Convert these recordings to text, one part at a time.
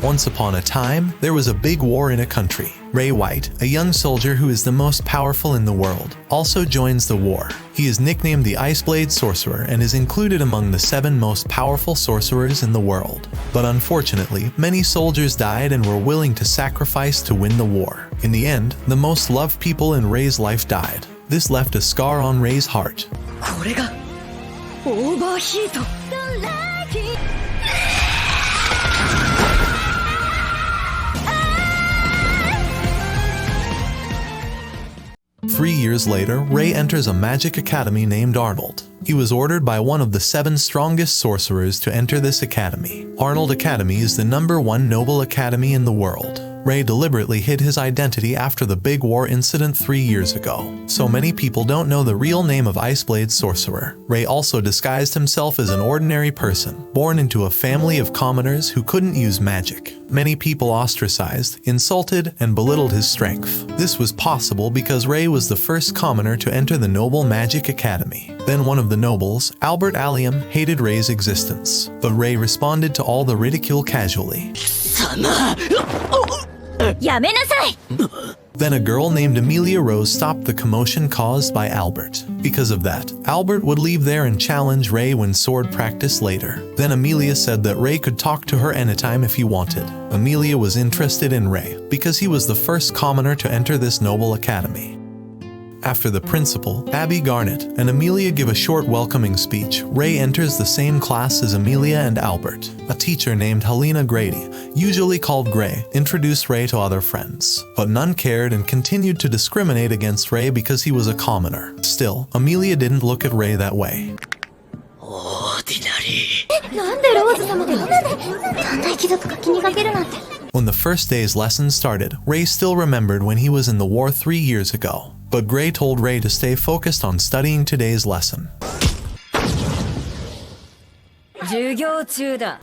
Once upon a time, there was a big war in a country. Ray White, a young soldier who is the most powerful in the world, also joins the war. He is nicknamed the Iceblade Sorcerer and is included among the 7 most powerful sorcerers in the world. But unfortunately, many soldiers died and were willing to sacrifice to win the war. In the end, the most loved people in Ray's life died. This left a scar on Ray's heart. これがオーバーヒート。 3 years later, Ray enters a magic academy named Arnold. He was ordered by one of the 7 strongest sorcerers to enter this academy. Arnold Academy is the #1 noble academy in the world. Ray deliberately hid his identity after the big war incident 3 years ago, so many people don't know the real name of Iceblade Sorcerer. Ray also disguised himself as an ordinary person, born into a family of commoners who couldn't use magic. Many people ostracized, insulted, and belittled his strength. This was possible because Ray was the first commoner to enter the Noble Magic Academy. Then one of the nobles, Albert Allium, hated Ray's existence, but Ray responded to all the ridicule casually. Then a girl named Amelia Rose stopped the commotion caused by Albert. Because of that, Albert would leave there and challenge Ray when sword practice later. Then Amelia said that Ray could talk to her anytime if he wanted. Amelia was interested in Ray because he was the first commoner to enter this noble academy. After the principal, Abby Garnett, and Amelia give a short welcoming speech, Ray enters the same class as Amelia and Albert. A teacher named Helena Grady, usually called Gray, introduced Ray to other friends. But none cared and continued to discriminate against Ray because he was a commoner. Still, Amelia didn't look at Ray that way. When the first day's lesson started, Ray still remembered when he was in the war 3 years ago. But Gray told Ray to stay focused on studying today's lesson.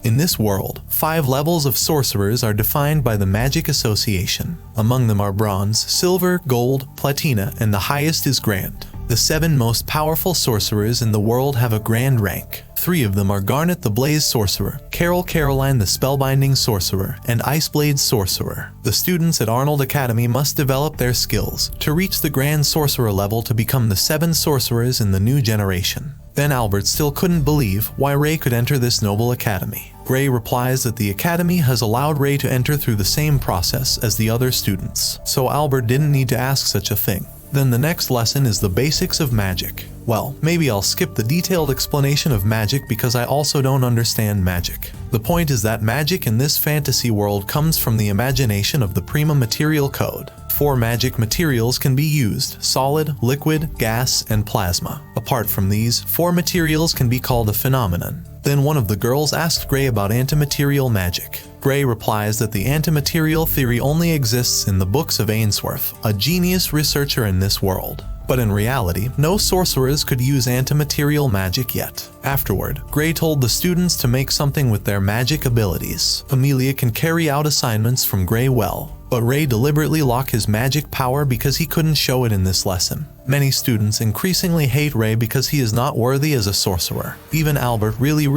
In this world, 5 levels of sorcerers are defined by the Magic Association. Among them are bronze, silver, gold, platina, and the highest is grand. The 7 most powerful sorcerers in the world have a grand rank. 3 of them are Garnet the Blaze Sorcerer, Carol Caroline the Spellbinding Sorcerer, and Iceblade Sorcerer. The students at Arnold Academy must develop their skills to reach the Grand Sorcerer level to become the 7 sorcerers in the new generation. Then Albert still couldn't believe why Ray could enter this noble academy. Gray replies that the academy has allowed Ray to enter through the same process as the other students, so Albert didn't need to ask such a thing. Then the next lesson is the basics of magic. Well, maybe I'll skip the detailed explanation of magic because I also don't understand magic. The point is that magic in this fantasy world comes from the imagination of the Prima Material Code. 4 magic materials can be used: solid, liquid, gas, and plasma. Apart from these, 4 materials can be called a phenomenon. Then one of the girls asked Gray about antimaterial magic. Gray replies that the antimaterial theory only exists in the books of Ainsworth, a genius researcher in this world. But in reality, no sorcerers could use antimaterial magic yet. Afterward, Gray told the students to make something with their magic abilities. Amelia can carry out assignments from Gray well, but Ray deliberately locked his magic power because he couldn't show it in this lesson. Many students increasingly hate Ray because he is not worthy as a sorcerer. Even Albert really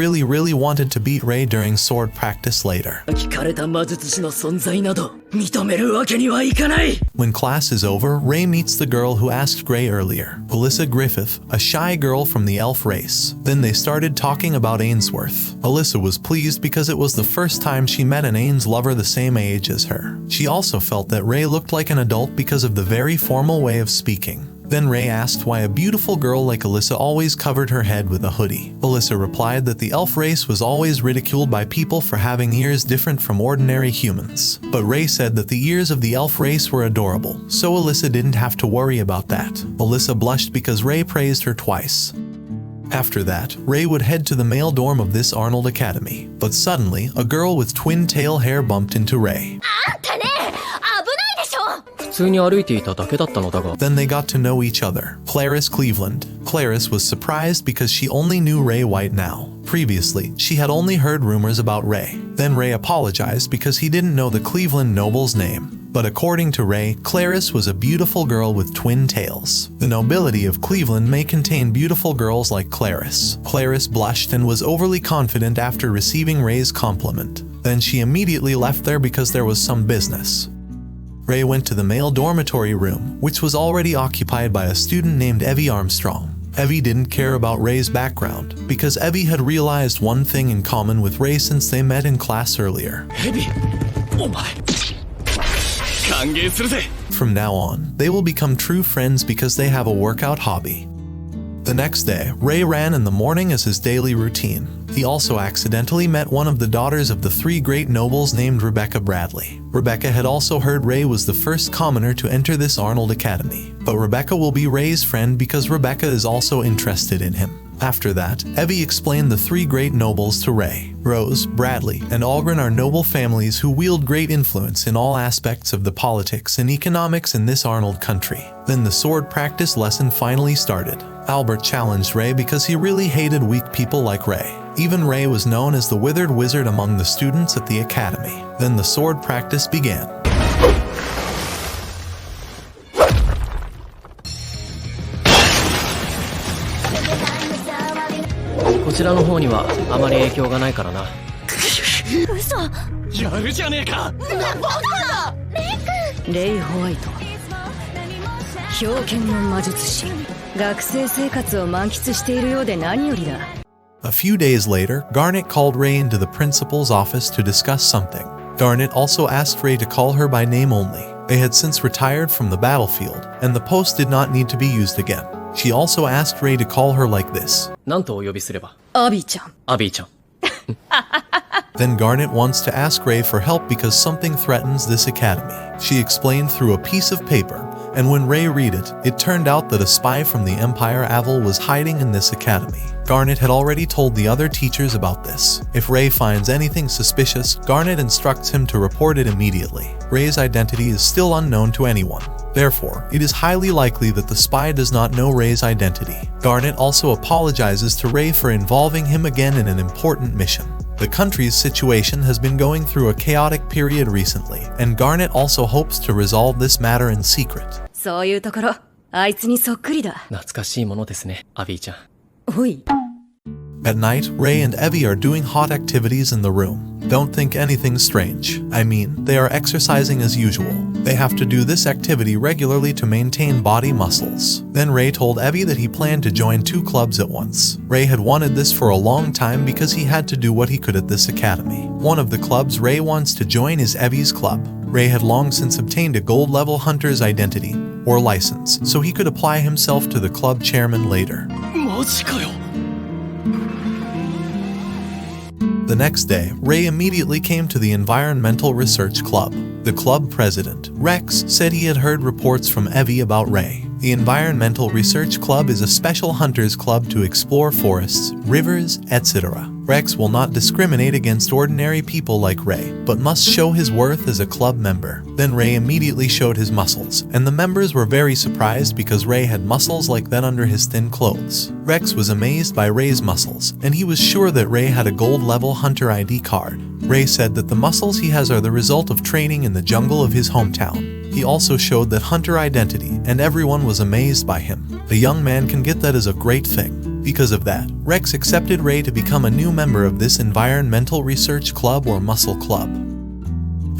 wanted to beat Ray during sword practice later. When class is over, Ray meets the girl who asked Gray earlier, Alyssa Griffith, a shy girl from the elf race. Then they started talking about Ainsworth. Alyssa was pleased because it was the first time she met an Ains lover the same age as her. She also felt that Ray looked like an adult because of the very formal way of speaking. Then Ray asked why a beautiful girl like Alyssa always covered her head with a hoodie. Alyssa replied that the elf race was always ridiculed by people for having ears different from ordinary humans. But Ray said that the ears of the elf race were adorable, so Alyssa didn't have to worry about that. Alyssa blushed because Ray praised her twice. After that, Ray would head to the male dorm of this Arnold Academy. But suddenly, a girl with twin tail hair bumped into Ray. Then they got to know each other. Clarice Cleveland. Clarice was surprised because she only knew Ray White now. Previously, she had only heard rumors about Ray. Then Ray apologized because he didn't know the Cleveland noble's name. But according to Ray, Clarice was a beautiful girl with twin tails. The nobility of Cleveland may contain beautiful girls like Clarice. Clarice blushed and was overly confident after receiving Ray's compliment. Then she immediately left there because there was some business. Ray went to the male dormitory room, which was already occupied by a student named Evie Armstrong. Evie didn't care about Ray's background, because Evie had realized one thing in common with Ray since they met in class earlier. From now on, they will become true friends because they have a workout hobby. The next day, Ray ran in the morning as his daily routine. He also accidentally met one of the daughters of the three great nobles named Rebecca Bradley. Rebecca had also heard Ray was the first commoner to enter this Arnold Academy, but Rebecca will be Ray's friend because Rebecca is also interested in him. After that, Evie explained the three great nobles to Ray. Rose, Bradley, and Algren are noble families who wield great influence in all aspects of the politics and economics in this Arnold country. Then the sword practice lesson finally started. Albert challenged Ray because he really hated weak people like Ray. Even Ray was known as the withered wizard among the students at the academy. Then the sword practice began. こちらの方にはあまり影響がないからな。嘘。やるじゃねえか。レイ・ホワイト、冰剣の魔術師。学生生活を満喫しているようで何よりだ。A few days later, Garnet called Ray into the principal's office to discuss something. Garnet also asked Ray to call her by name only. They had since retired from the battlefield, and the post did not need to be used again. She also asked Ray to call her like this. 何とお呼びすれば。アビーちゃん。アビーちゃん。 Then Garnet wants to ask Ray for help because something threatens this academy. She explained through a piece of paper, and when Ray read it, it turned out that a spy from the Empire Aval was hiding in this academy. Garnet had already told the other teachers about this. If Ray finds anything suspicious, Garnet instructs him to report it immediately. Ray's identity is still unknown to anyone. Therefore, it is highly likely that the spy does not know Ray's identity. Garnet also apologizes to Ray for involving him again in an important mission. The country's situation has been going through a chaotic period recently, and Garnet also hopes to resolve this matter in secret. そういうところ、あいつにそっくりだ。懐かしいものですね、アビーちゃん。おい。 At night, Ray and Evie are doing hot activities in the room. Don't think anything strange. I mean, they are exercising as usual. They have to do this activity regularly to maintain body muscles. Then Ray told Evie that he planned to join 2 clubs at once. Ray had wanted this for a long time because he had to do what he could at this academy. One of the clubs Ray wants to join is Evie's club. Ray had long since obtained a gold-level hunter's identity, or license, so he could apply himself to the club chairman later. マジかよ。 The next day, Ray immediately came to the Environmental Research Club. The club president, Rex, said he had heard reports from Evie about Ray. The Environmental Research Club is a special hunters club to explore forests, rivers, etc. Rex will not discriminate against ordinary people like Ray, but must show his worth as a club member. Then Ray immediately showed his muscles, and the members were very surprised because Ray had muscles like that under his thin clothes. Rex was amazed by Ray's muscles, and he was sure that Ray had a gold-level hunter ID card. Ray said that the muscles he has are the result of training in the jungle of his hometown. He also showed that hunter identity, and everyone was amazed by him. The young man can get that as a great thing. Because of that, Rex accepted Ray to become a new member of this Environmental Research Club or Muscle Club.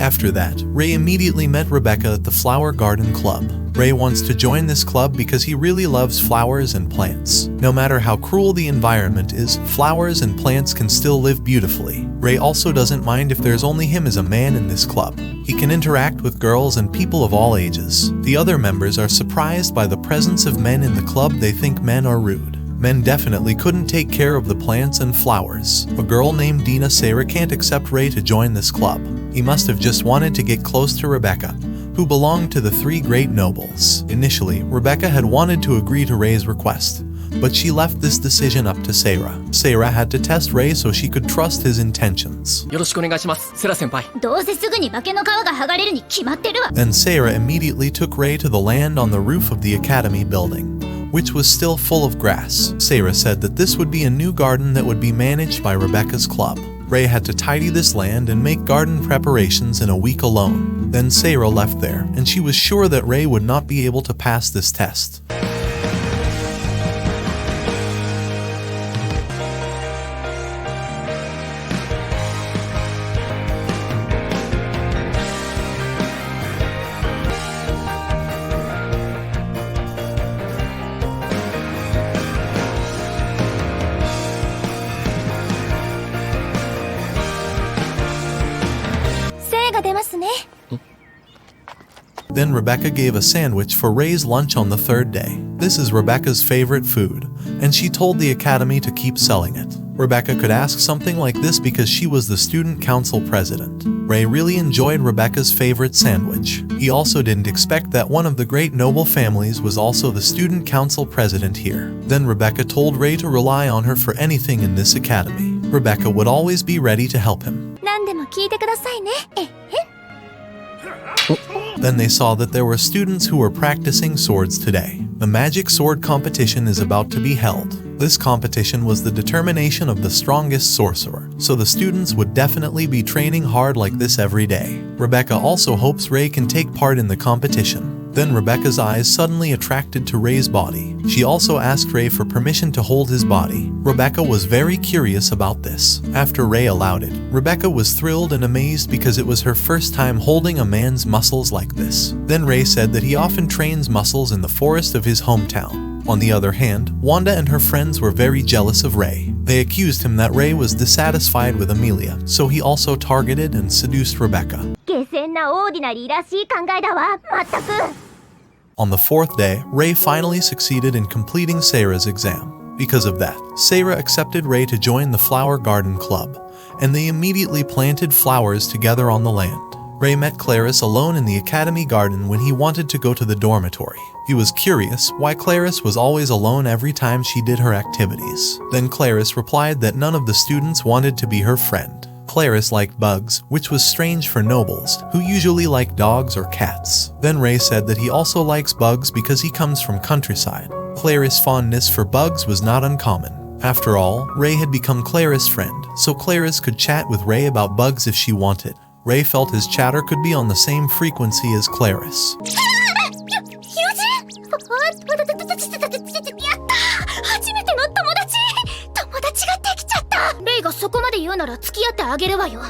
After that, Ray immediately met Rebecca at the Flower Garden Club. Ray wants to join this club because he really loves flowers and plants. No matter how cruel the environment is, flowers and plants can still live beautifully. Ray also doesn't mind if there's only him as a man in this club. He can interact with girls and people of all ages. The other members are surprised by the presence of men in the club. They think men are rude. Men definitely couldn't take care of the plants and flowers. A girl named Dina Sarah can't accept Ray to join this club. He must have just wanted to get close to Rebecca, who belonged to the 3 great nobles. Initially, Rebecca had wanted to agree to Ray's request, but she left this decision up to Sarah. Sarah had to test Ray so she could trust his intentions. よろしくお願いします、セラ先輩。どうせすぐに化けの皮が剥がれるに決まってるわ。 Then Sarah immediately took Ray to the land on the roof of the academy building, which was still full of grass. Sarah said that this would be a new garden that would be managed by Rebecca's club. Ray had to tidy this land and make garden preparations in a week alone. Then Sarah left there, and she was sure that Ray would not be able to pass this test. が出ますね。Then Rebecca gave a sandwich for Ray's lunch on the third day. This is Rebecca's favorite food, and she told the academy to keep selling it. Rebecca could ask something like this because she was the student council president. Ray really enjoyed Rebecca's favorite sandwich. He also didn't expect that one of the great noble families was also the student council president here. Then Rebecca told Ray to rely on her for anything in this academy. Rebecca would always be ready to help him. 何でも聞いてくださいね。えへ。 Then they saw that there were students who were practicing swords today. The magic sword competition is about to be held. This competition was the determination of the strongest sorcerer, so the students would definitely be training hard like this every day. Rebecca also hopes Ray can take part in the competition. Then Rebecca's eyes suddenly attracted to Ray's body. She also asked Ray for permission to hold his body. Rebecca was very curious about this. After Ray allowed it, Rebecca was thrilled and amazed because it was her first time holding a man's muscles like this. Then Ray said that he often trains muscles in the forest of his hometown. On the other hand, Wanda and her friends were very jealous of Ray. They accused him that Ray was dissatisfied with Amelia, so he also targeted and seduced Rebecca. 下船なオーディナリーらしい考えだわ。まったく。 On the fourth day, Ray finally succeeded in completing Sarah's exam. Because of that, Sarah accepted Ray to join the Flower Garden Club, and they immediately planted flowers together on the land. Ray met Clarice alone in the academy garden when he wanted to go to the dormitory. He was curious why Clarice was always alone every time she did her activities. Then Clarice replied that none of the students wanted to be her friend. Clarice liked bugs, which was strange for nobles, who usually like dogs or cats. Then Ray said that he also likes bugs because he comes from countryside. Clarice's fondness for bugs was not uncommon. After all, Ray had become Clarice's friend, so Clarice could chat with Ray about bugs if she wanted. Ray felt his chatter could be on the same frequency as Clarice. やった初めての友達ができちゃった。レイがそこまで言うなら付き合ってあげるわよ。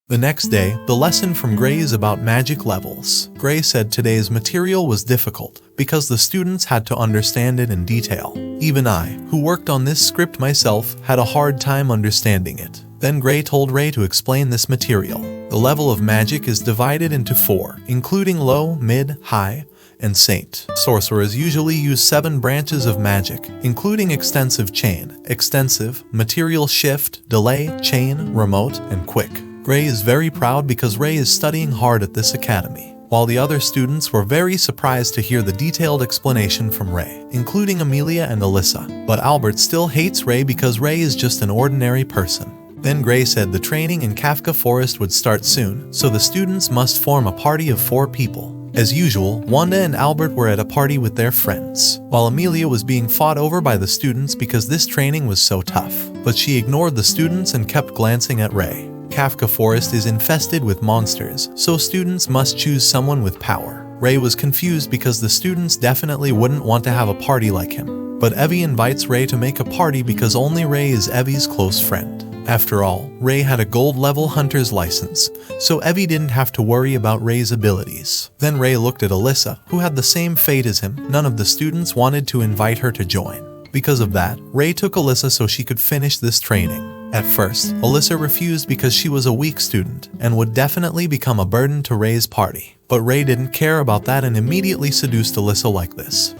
The next day, the lesson from Gray is about magic levels. Gray said today's material was difficult because the students had to understand it in detail. Even I, who worked on this script myself, had a hard time understanding it. Then Gray told Ray to explain this material. The level of magic is divided into 4, including low, mid, high, and saint. Sorcerers usually use 7 branches of magic, including extensive chain, extensive, material shift, delay, chain, remote, and quick. Gray is very proud because Ray is studying hard at this academy, while the other students were very surprised to hear the detailed explanation from Ray, including Amelia and Alyssa. But Albert still hates Ray because Ray is just an ordinary person. Then Gray said the training in Kafka Forest would start soon, so the students must form a party of 4 people. As usual, Wanda and Albert were at a party with their friends, while Amelia was being fought over by the students because this training was so tough. But she ignored the students and kept glancing at Ray. Kafka Forest is infested with monsters, so students must choose someone with power. Ray was confused because the students definitely wouldn't want to have a party like him. But Evie invites Ray to make a party because only Ray is Evie's close friend. After all, Ray had a gold-level hunter's license, so Evie didn't have to worry about Ray's abilities. Then Ray looked at Alyssa, who had the same fate as him. None of the students wanted to invite her to join. Because of that, Ray took Alyssa so she could finish this training. At first, Alyssa refused because she was a weak student and would definitely become a burden to Ray's party. But Ray didn't care about that and immediately seduced Alyssa like this.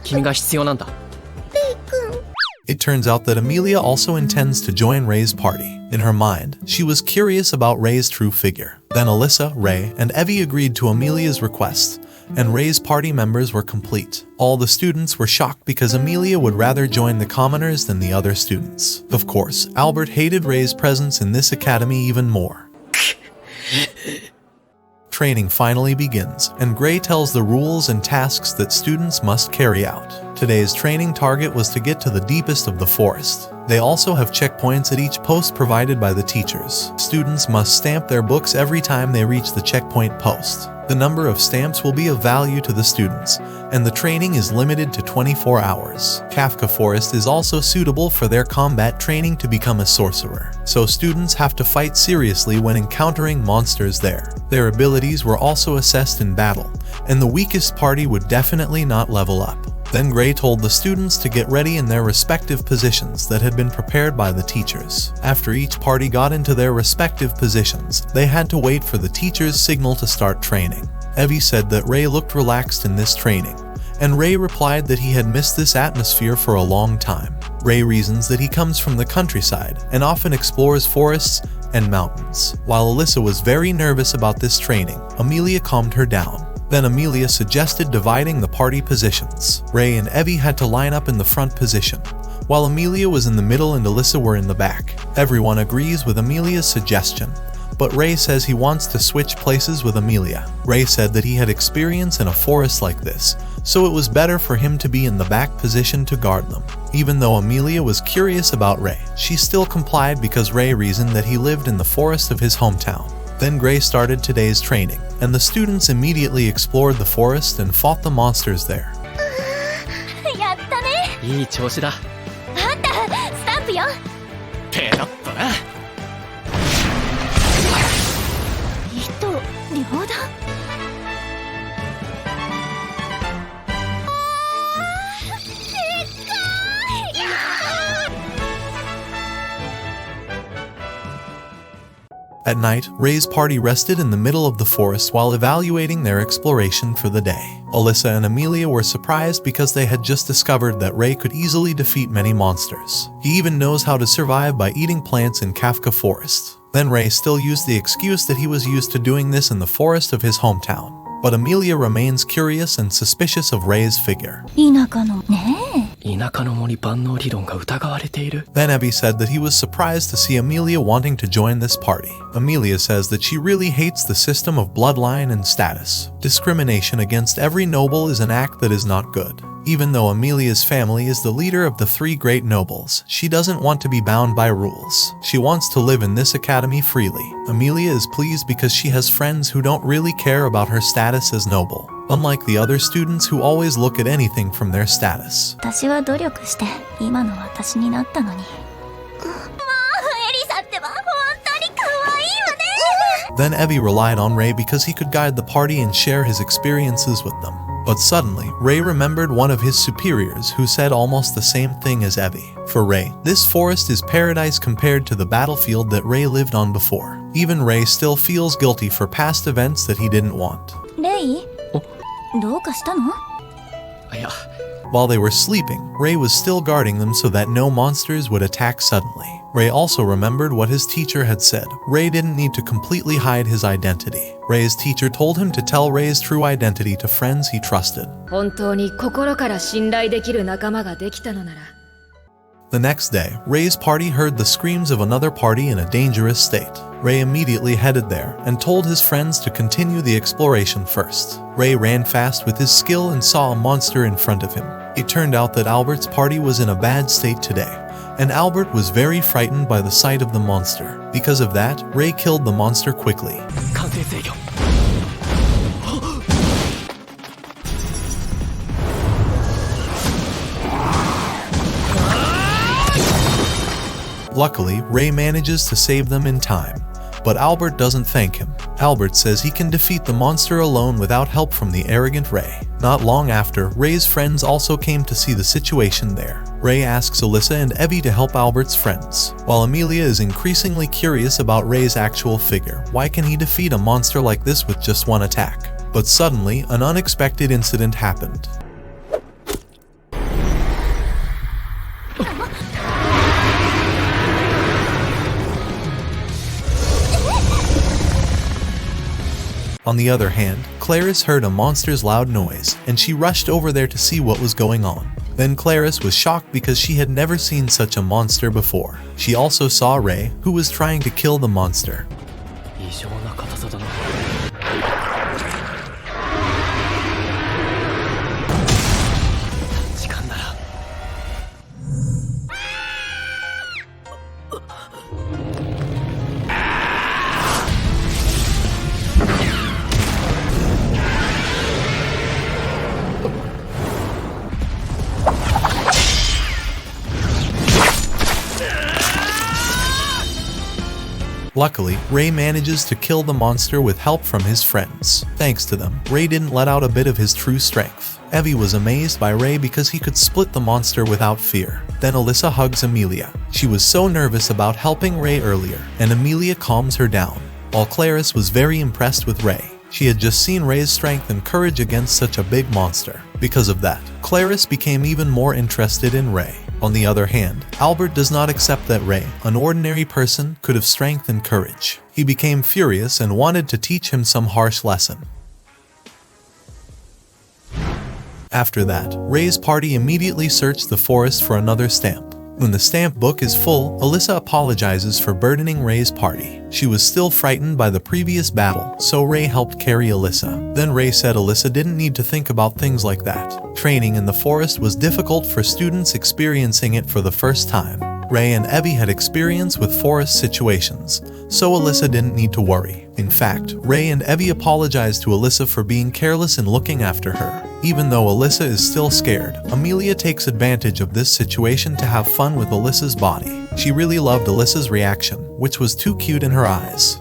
君が必要なんだ。 It turns out that Amelia also intends to join Ray's party. In her mind, she was curious about Ray's true figure. Then Alyssa, Ray, and Evie agreed to Amelia's request, and Ray's party members were complete. All the students were shocked because Amelia would rather join the commoners than the other students. Of course, Albert hated Ray's presence in this academy even more. Training finally begins, and Gray tells the rules and tasks that students must carry out. Today's training target was to get to the deepest of the forest. They also have checkpoints at each post provided by the teachers. Students must stamp their books every time they reach the checkpoint post. The number of stamps will be of value to the students, and the training is limited to 24 hours. Kafka Forest is also suitable for their combat training to become a sorcerer, so students have to fight seriously when encountering monsters there. Their abilities were also assessed in battle, and the weakest party would definitely not level up. Then Gray told the students to get ready in their respective positions that had been prepared by the teachers. After each party got into their respective positions, they had to wait for the teacher's signal to start training. Evie said that Ray looked relaxed in this training, and Ray replied that he had missed this atmosphere for a long time. Ray reasons that he comes from the countryside and often explores forests and mountains. While Alyssa was very nervous about this training, Amelia calmed her down. Then Amelia suggested dividing the party positions. Ray and Evie had to line up in the front position, while Amelia was in the middle and Alyssa were in the back. Everyone agrees with Amelia's suggestion, but Ray says he wants to switch places with Amelia. Ray said that he had experience in a forest like this, so it was better for him to be in the back position to guard them. Even though Amelia was curious about Ray, she still complied because Ray reasoned that he lived in the forest of his hometown. Then Gray started today's training, and the students immediately explored the forest and fought the monsters there. やったね。いい調子だ。あんたスタンプよ。ペロッとな。糸両断。At night, Ray's party rested in the middle of the forest while evaluating their exploration for the day. Alyssa and Amelia were surprised because they had just discovered that Ray could easily defeat many monsters. He even knows how to survive by eating plants in Kafka Forest. Then Ray still used the excuse that he was used to doing this in the forest of his hometown. But Amelia remains curious and suspicious of Ray's figure. 田舎のねえ。田舎の森万能理論が疑われている。 Then Evie said that he was surprised to see Amelia wanting to join this party. Amelia says that she really hates the system of bloodline and status. Discrimination against every noble is an act that is not good. Even though Amelia's family is the leader of the three great nobles, she doesn't want to be bound by rules. She wants to live in this academy freely. Amelia is pleased because she has friends who don't really care about her status as noble, unlike the other students who always look at anything from their status. 私は努力して今の私になったのに。もうエリサってば本当に可愛いわね。 Then Evie relied on Ray because he could guide the party and share his experiences with them. But suddenly, Ray remembered one of his superiors who said almost the same thing as Evie. For Ray, this forest is paradise compared to the battlefield that Ray lived on before. Even Ray still feels guilty for past events that he didn't want. レイどうかしたの？いや、 While they were sleeping, Ray was still guarding them so that no monsters would attack suddenly. Ray also remembered what his teacher had said. Ray didn't need to completely hide his identity. Ray's teacher told him to tell Ray's true identity to friends he trusted. 本当に心から信頼できる仲間ができたのなら。 The next day, Ray's party heard the screams of another party in a dangerous state. Ray immediately headed there and told his friends to continue the exploration first. Ray ran fast with his skill and saw a monster in front of him. It turned out that Albert's party was in a bad state today, and Albert was very frightened by the sight of the monster. Because of that, Ray killed the monster quickly. 完成制御。 Luckily, Ray manages to save them in time, but Albert doesn't thank him. Albert says he can defeat the monster alone without help from the arrogant Ray. Not long after, Ray's friends also came to see the situation there. Ray asks Alyssa and Evie to help Albert's friends, while Amelia is increasingly curious about Ray's actual figure. Why can he defeat a monster like this with just one attack? But suddenly, an unexpected incident happened. On the other hand, Clarice heard a monster's loud noise, and she rushed over there to see what was going on. Then Clarice was shocked because she had never seen such a monster before. She also saw Ray, who was trying to kill the monster. 異常な硬さだな。時間なら。Luckily, Ray manages to kill the monster with help from his friends. Thanks to them, Ray didn't let out a bit of his true strength. Evie was amazed by Ray because he could split the monster without fear. Then Alyssa hugs Amelia. She was so nervous about helping Ray earlier, and Amelia calms her down. While Clarice was very impressed with Ray. She had just seen Ray's strength and courage against such a big monster. Because of that, Clarice became even more interested in Ray. On the other hand, Albert does not accept that Ray, an ordinary person, could have strength and courage. He became furious and wanted to teach him some harsh lesson. After that, Ray's party immediately searched the forest for another stamp. When the stamp book is full, Alyssa apologizes for burdening Ray's party. She was still frightened by the previous battle, so Ray helped carry Alyssa. Then Ray said Alyssa didn't need to think about things like that. Training in the forest was difficult for students experiencing it for the first time. Ray and Evie had experience with forest situations, so Alyssa didn't need to worry. In fact, Ray and Evie apologized to Alyssa for being careless in looking after her. Even though Alyssa is still scared, Amelia takes advantage of this situation to have fun with Alyssa's body. She really loved Alyssa's reaction, which was too cute in her eyes.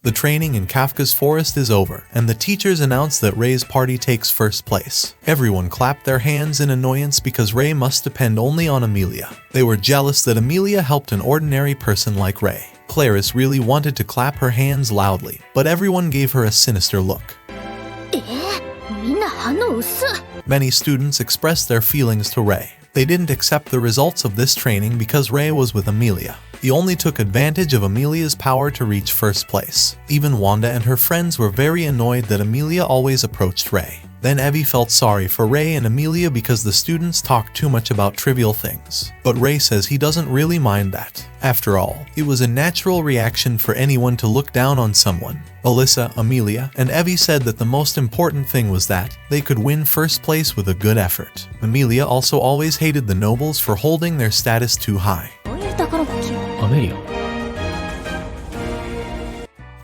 The training in Kafka's forest is over, and the teachers announce that Ray's party takes first place. Everyone clapped their hands in annoyance because Ray must depend only on Amelia. They were jealous that Amelia helped an ordinary person like Ray. Clarice really wanted to clap her hands loudly, but everyone gave her a sinister look. Many students expressed their feelings to Ray. They didn't accept the results of this training because Ray was with Amelia. He only took advantage of Amelia's power to reach first place. Even Wanda and her friends were very annoyed that Amelia always approached Ray. Then Evie felt sorry for Ray and Amelia because the students talked too much about trivial things. But Ray says he doesn't really mind that. After all, it was a natural reaction for anyone to look down on someone. Alyssa, Amelia, and Evie said that the most important thing was that they could win first place with a good effort. Amelia also always hated the nobles for holding their status too high. Amelia.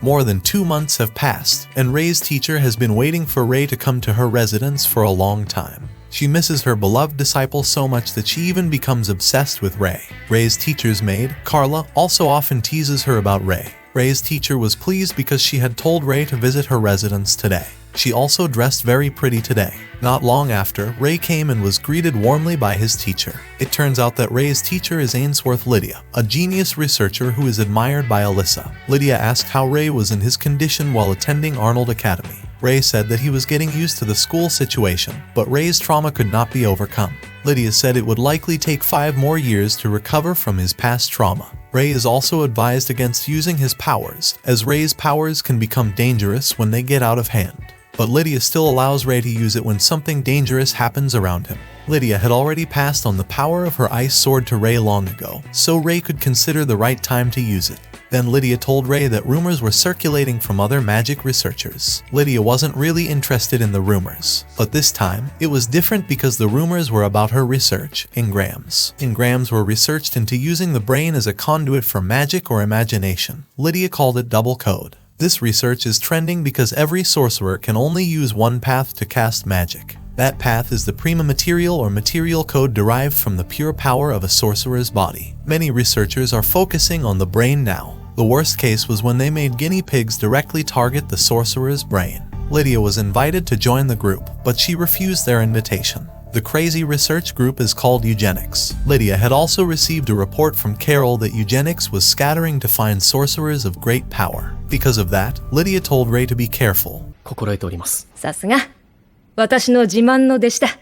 More than 2 months have passed, and Ray's teacher has been waiting for Ray to come to her residence for a long time. She misses her beloved disciple so much that she even becomes obsessed with Ray. Ray's teacher's maid, Carla, also often teases her about Ray. Ray's teacher was pleased because she had told Ray to visit her residence today. She also dressed very pretty today. Not long after, Ray came and was greeted warmly by his teacher. It turns out that Ray's teacher is Ainsworth Lydia, a genius researcher who is admired by Alyssa. Lydia asked how Ray was in his condition while attending Arnold Academy. Ray said that he was getting used to the school situation, but Ray's trauma could not be overcome. Lydia said it would likely take 5 more years to recover from his past trauma. Ray is also advised against using his powers, as Ray's powers can become dangerous when they get out of hand. But Lydia still allows Ray to use it when something dangerous happens around him. Lydia had already passed on the power of her ice sword to Ray long ago, so Ray could consider the right time to use it. Then Lydia told Ray that rumors were circulating from other magic researchers. Lydia wasn't really interested in the rumors, but this time, it was different because the rumors were about her research, engrams. Engrams were researched into using the brain as a conduit for magic or imagination. Lydia called it double code. This research is trending because every sorcerer can only use one path to cast magic. That path is the prima material or material code derived from the pure power of a sorcerer's body. Many researchers are focusing on the brain now. The worst case was when they made guinea pigs directly target the sorcerer's brain. Lydia was invited to join the group, but she refused their invitation. The crazy research group is called eugenics. Lydia had also received a report from Carol that eugenics was scattering to find sorcerers of great power. Because of that, Lydia told Ray to be careful. 心得ております。さすが私の自慢の弟子だ。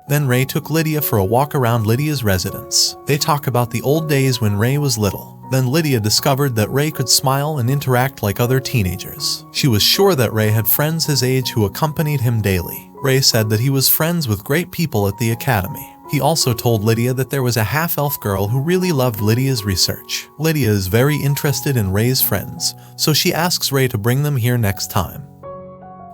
Then Ray took Lydia for a walk around Lydia's residence. They talk about the old days when Ray was little. Then Lydia discovered that Ray could smile and interact like other teenagers. She was sure that Ray had friends his age who accompanied him daily. Ray said that he was friends with great people at the academy. He also told Lydia that there was a half-elf girl who really loved Lydia's research. Lydia is very interested in Ray's friends, so she asks Ray to bring them here next time.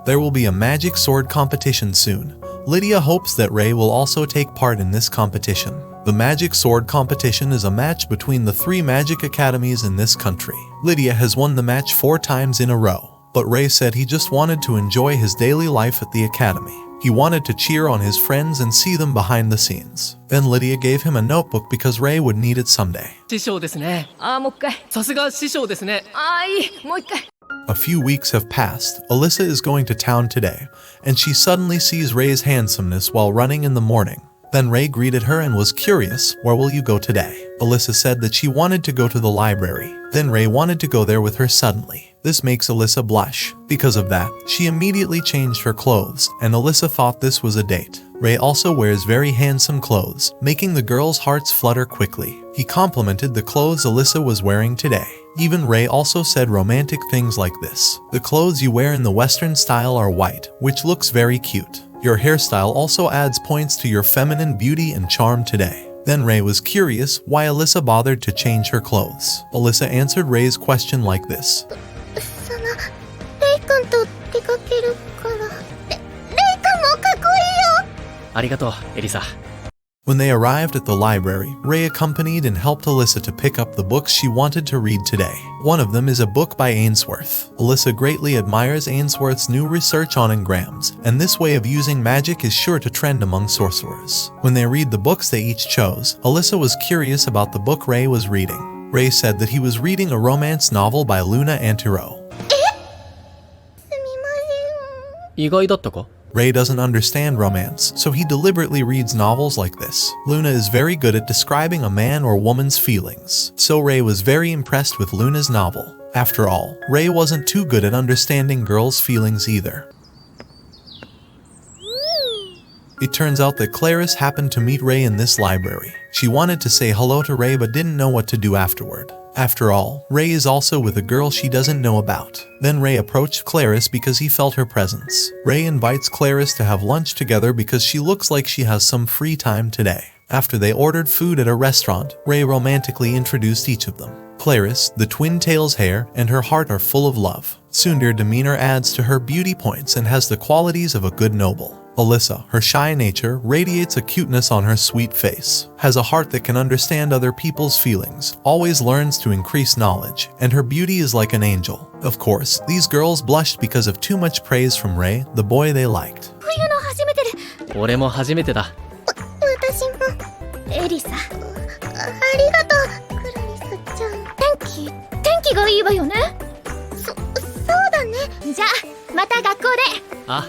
There will be a magic sword competition soon. Lydia hopes that Ray will also take part in this competition. The magic sword competition is a match between the 3 magic academies in this country. Lydia has won the match 4 times in a row, but Ray said he just wanted to enjoy his daily life at the academy. He wanted to cheer on his friends and see them behind the scenes. Then Lydia gave him a notebook because Ray would need it someday. 師匠ですね。もう一回。さすが師匠ですね。いい。もう一回。A few weeks have passed. Alyssa is going to town today, and she suddenly sees Ray's handsomeness while running in the morning. Then Ray greeted her and was curious, where will you go today? Alyssa said that she wanted to go to the library. Then Ray wanted to go there with her suddenly. This makes Alyssa blush. Because of that, she immediately changed her clothes, and Alyssa thought this was a date. Ray also wears very handsome clothes, making the girls' hearts flutter quickly. He complimented the clothes Alyssa was wearing today. Even Ray also said romantic things like this. The clothes you wear in the Western style are white, which looks very cute. Your hairstyle also adds points to your feminine beauty and charm today. Then Ray was curious why Alyssa bothered to change her clothes. Alyssa answered Ray's question like this. レイ君と出かけるから。レイ君もかっこいいよ。ありがとう、エリサ。When they arrived at the library, Ray accompanied and helped Alyssa to pick up the books she wanted to read today. One of them is a book by Ainsworth. Alyssa greatly admires Ainsworth's new research on engrams, and this way of using magic is sure to trend among sorcerers. When they read the books they each chose, Alyssa was curious about the book Ray was reading. Ray said that he was reading a romance novel by Luna Antiro. 意外だったか？ Ray doesn't understand romance, so he deliberately reads novels like this. Luna is very good at describing a man or woman's feelings, so Ray was very impressed with Luna's novel. After all, Ray wasn't too good at understanding girls' feelings either. It turns out that Clarice happened to meet Ray in this library. She wanted to say hello to Ray but didn't know what to do afterward. After all, Ray is also with a girl she doesn't know about. Then Ray approached Clarice because he felt her presence. Ray invites Clarice to have lunch together because she looks like she has some free time today. After they ordered food at a restaurant, Ray romantically introduced each of them. Clarice, the twin tails hair, and her heart are full of love. Soon their demeanor adds to her beauty points and has the qualities of a good noble. Alyssa, her shy nature, radiates a cuteness on her sweet face, has a heart that can understand other people's feelings, always learns to increase knowledge, and her beauty is like an angel. Of course, these girls blushed because of too much praise from Ray, the boy they liked. 俺も初めてだ。私も。エリサ。ありがとう、クラリスちゃん。天気がいいわよね。そうだね。じゃあ、また学校で。あ。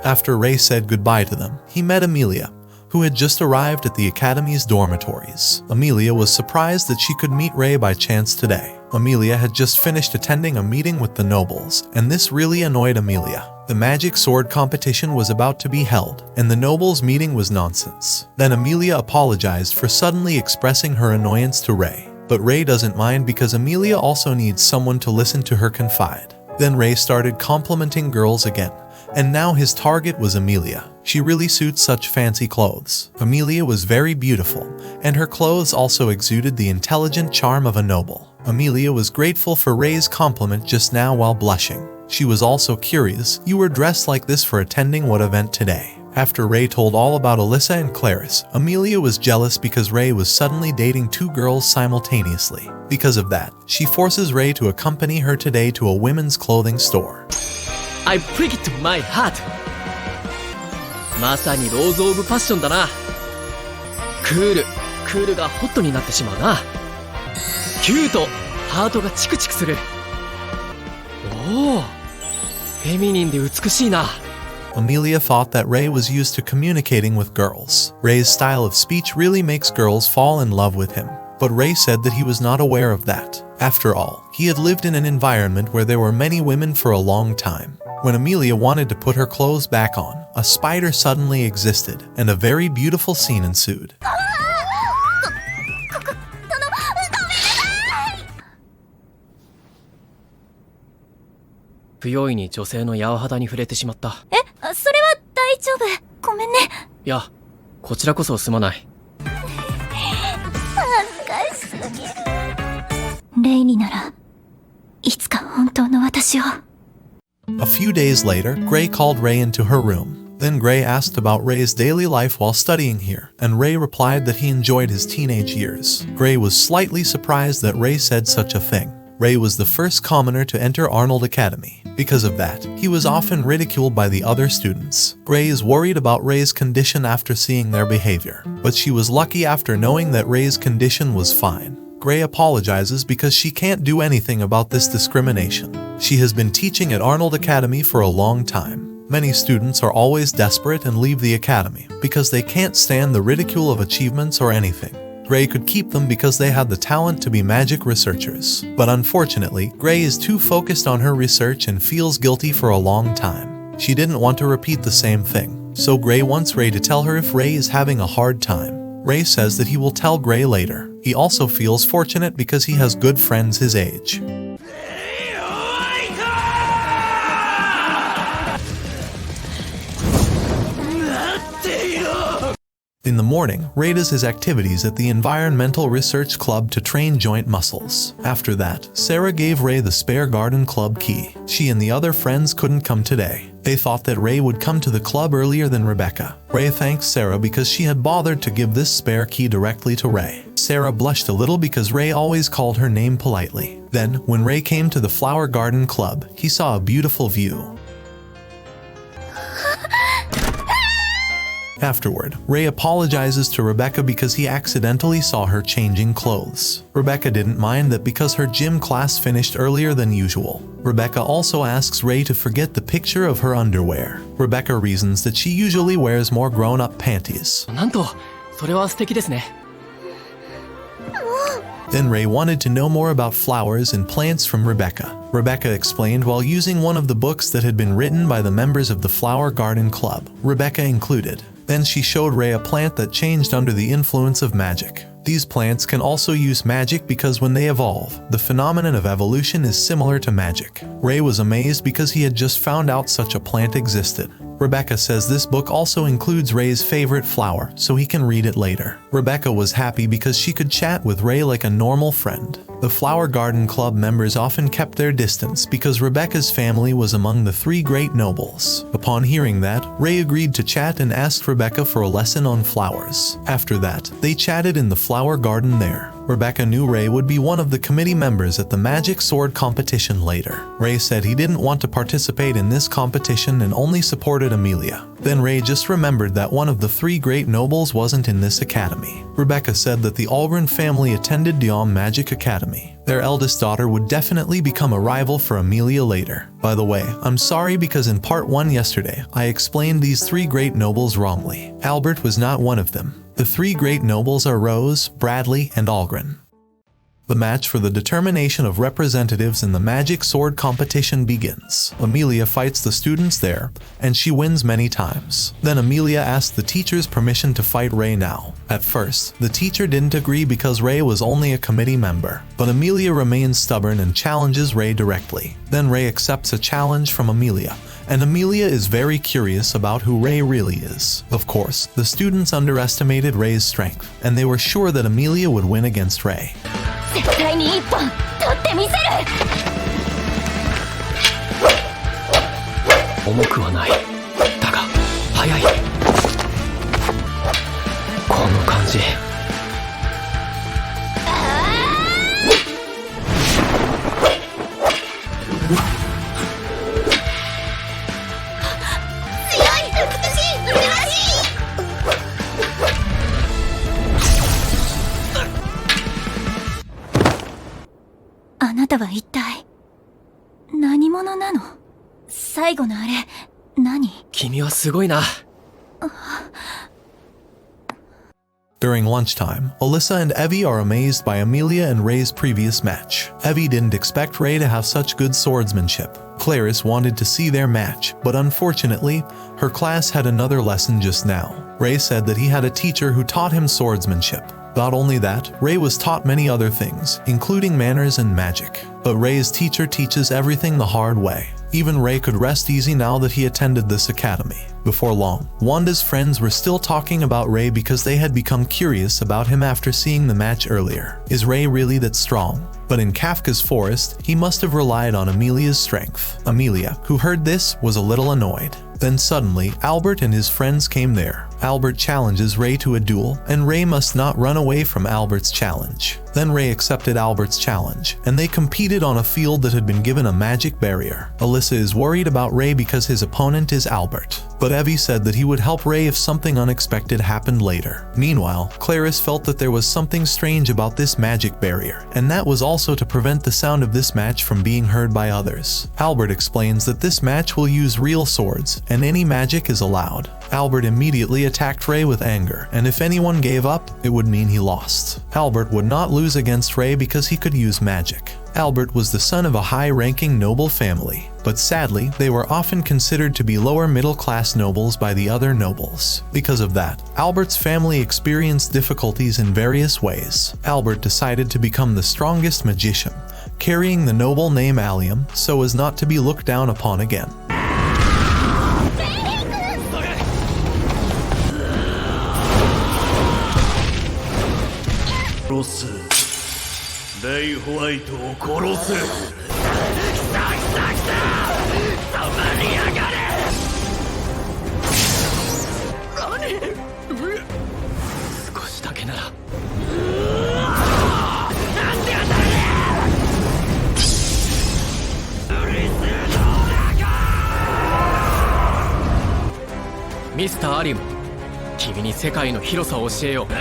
After Ray said goodbye to them, he met Amelia, who had just arrived at the academy's dormitories. Amelia was surprised that she could meet Ray by chance today. Amelia had just finished attending a meeting with the nobles, and this really annoyed Amelia. The magic sword competition was about to be held, and the nobles' meeting was nonsense. Then Amelia apologized for suddenly expressing her annoyance to Ray. But Ray doesn't mind because Amelia also needs someone to listen to her confide. Then Ray started complimenting girls again. And now his target was Amelia. She really suits such fancy clothes. Amelia was very beautiful, and her clothes also exuded the intelligent charm of a noble. Amelia was grateful for Ray's compliment just now while blushing. She was also curious, you were dressed like this for attending what event today? After Ray told all about Alyssa and Clarice, Amelia was jealous because Ray was suddenly dating two girls simultaneously. Because of that, she forces Ray to accompany her today to a women's clothing store. I prick it to my heart. まさにローズ・オブ・パッションだな。クールがホットになってしまうな。キュート、ハートがチクチクする。おお、フェミニンで美しいな。Amelia thought that Ray was used to communicating with girls. Ray's style of speech really makes girls fall in love with him. But Ray said that he was not aware of that. After all, he had lived in an environment where there were many women for a long time. When Amelia wanted to put her clothes back on, a spider suddenly existed, and a very beautiful scene ensued. 不用意に女性の柔肌に触れてしまった。それは大丈夫。ごめんね。いや、こちらこそすまない。恥ずかしすぎる。レイになら、いつか本当の私を。A few days later, Gray called Ray into her room. Then Gray asked about Ray's daily life while studying here, and Ray replied that he enjoyed his teenage years. Gray was slightly surprised that Ray said such a thing. Ray was the first commoner to enter Arnold Academy. Because of that, he was often ridiculed by the other students. Ray is worried about Ray's condition after seeing their behavior, but she was lucky after knowing that Ray's condition was fine. Gray apologizes because she can't do anything about this discrimination. She has been teaching at Arnold Academy for a long time. Many students are always desperate and leave the academy because they can't stand the ridicule of achievements or anything. Gray could keep them because they had the talent to be magic researchers. But unfortunately, Gray is too focused on her research and feels guilty for a long time. She didn't want to repeat the same thing, so Gray wants Ray to tell her if Ray is having a hard time. Ray says that he will tell Gray later. He also feels fortunate because he has good friends his age. In the morning, Ray does his activities at the Environmental Research Club to train joint muscles. After that, Sarah gave Ray the spare garden club key. She and the other friends couldn't come today. They thought that Ray would come to the club earlier than Rebecca. Ray thanks Sarah because she had bothered to give this spare key directly to Ray. Sarah blushed a little because Ray always called her name politely. Then, when Ray came to the Flower Garden Club, he saw a beautiful view. Afterward, Ray apologizes to Rebecca because he accidentally saw her changing clothes. Rebecca didn't mind that because her gym class finished earlier than usual. Rebecca also asks Ray to forget the picture of her underwear. Rebecca reasons that she usually wears more grown-up panties. なんと、それは素敵ですね。 Then Ray wanted to know more about flowers and plants from Rebecca. Rebecca explained while using one of the books that had been written by the members of the Flower Garden Club, Rebecca included. Then she showed Ray a plant that changed under the influence of magic. These plants can also use magic because when they evolve, the phenomenon of evolution is similar to magic. Ray was amazed because he had just found out such a plant existed. Rebecca says this book also includes Ray's favorite flower, so he can read it later. Rebecca was happy because she could chat with Ray like a normal friend. The Flower Garden Club members often kept their distance because Rebecca's family was among the 3 great nobles. Upon hearing that, Ray agreed to chat and asked Rebecca for a lesson on flowers. After that, they chatted in the flower garden there. Rebecca knew Ray would be one of the committee members at the magic sword competition later. Ray said he didn't want to participate in this competition and only supported Amelia. Then Ray just remembered that one of the 3 great nobles wasn't in this academy. Rebecca said that the Algren family attended Diom Magic Academy. Their eldest daughter would definitely become a rival for Amelia later. By the way, I'm sorry because in part 1 yesterday, I explained these 3 great nobles wrongly. Albert was not one of them. The 3 great nobles are Rose, Bradley, and Algren. The match for the determination of representatives in the Magic Sword competition begins. Amelia fights the students there, and she wins many times. Then Amelia asks the teacher's permission to fight Ray now. At first, the teacher didn't agree because Ray was only a committee member, but Amelia remains stubborn and challenges Ray directly. Then Ray accepts a challenge from Amelia, and Amelia is very curious about who Ray really is. Of course, the students underestimated Ray's strength, and they were sure that Amelia would win against Ray. 絶対に1本取ってみせる。重くはない。だが、速い。この感じ。あなたは一体何者なの？最後のあれ何？君はすごいな。During lunchtime, Alyssa and Evie are amazed by Amelia and Ray's previous match. Evie didn't expect Ray to have such good swordsmanship. Clarice wanted to see their match, but unfortunately, her class had another lesson just now. Ray said that he had a teacher who taught him swordsmanship. Not only that, Ray was taught many other things, including manners and magic. But Ray's teacher teaches everything the hard way. Even Ray could rest easy now that he attended this academy. Before long, Wanda's friends were still talking about Ray because they had become curious about him after seeing the match earlier. Is Ray really that strong? But in Kafka's forest, he must have relied on Amelia's strength. Amelia, who heard this, was a little annoyed. Then suddenly, Albert and his friends came there. Albert challenges Ray to a duel, and Ray must not run away from Albert's challenge. Then Ray accepted Albert's challenge, and they competed on a field that had been given a magic barrier. Alyssa is worried about Ray because his opponent is Albert, but Evie said that he would help Ray if something unexpected happened later. Meanwhile, Clarice felt that there was something strange about this magic barrier, and that was also to prevent the sound of this match from being heard by others. Albert explains that this match will use real swords, and any magic is allowed. Albert immediately attacked Ray with anger, and if anyone gave up, it would mean he lost. Albert would not lose against Ray because he could use magic. Albert was the son of a high-ranking noble family, but sadly, they were often considered to be lower middle-class nobles by the other nobles. Because of that, Albert's family experienced difficulties in various ways. Albert decided to become the strongest magician, carrying the noble name Allium so as not to be looked down upon again. Mr. アリム、君に世界の広さを教えよう。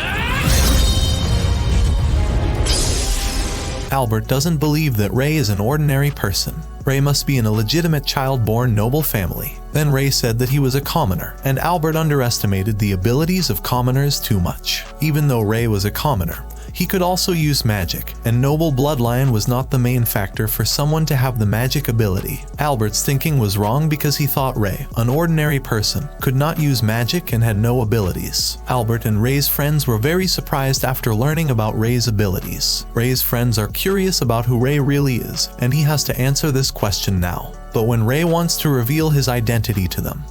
Albert doesn't believe that Ray is an ordinary person. Ray must be in a legitimate child-born noble family. Then Ray said that he was a commoner, and Albert underestimated the abilities of commoners too much. Even though Ray was a commoner, he could also use magic, and noble bloodline was not the main factor for someone to have the magic ability. Albert's thinking was wrong because he thought Ray, an ordinary person, could not use magic and had no abilities. Albert and Ray's friends were very surprised after learning about Ray's abilities. Ray's friends are curious about who Ray really is, and he has to answer this question now. But when Ray wants to reveal his identity to them,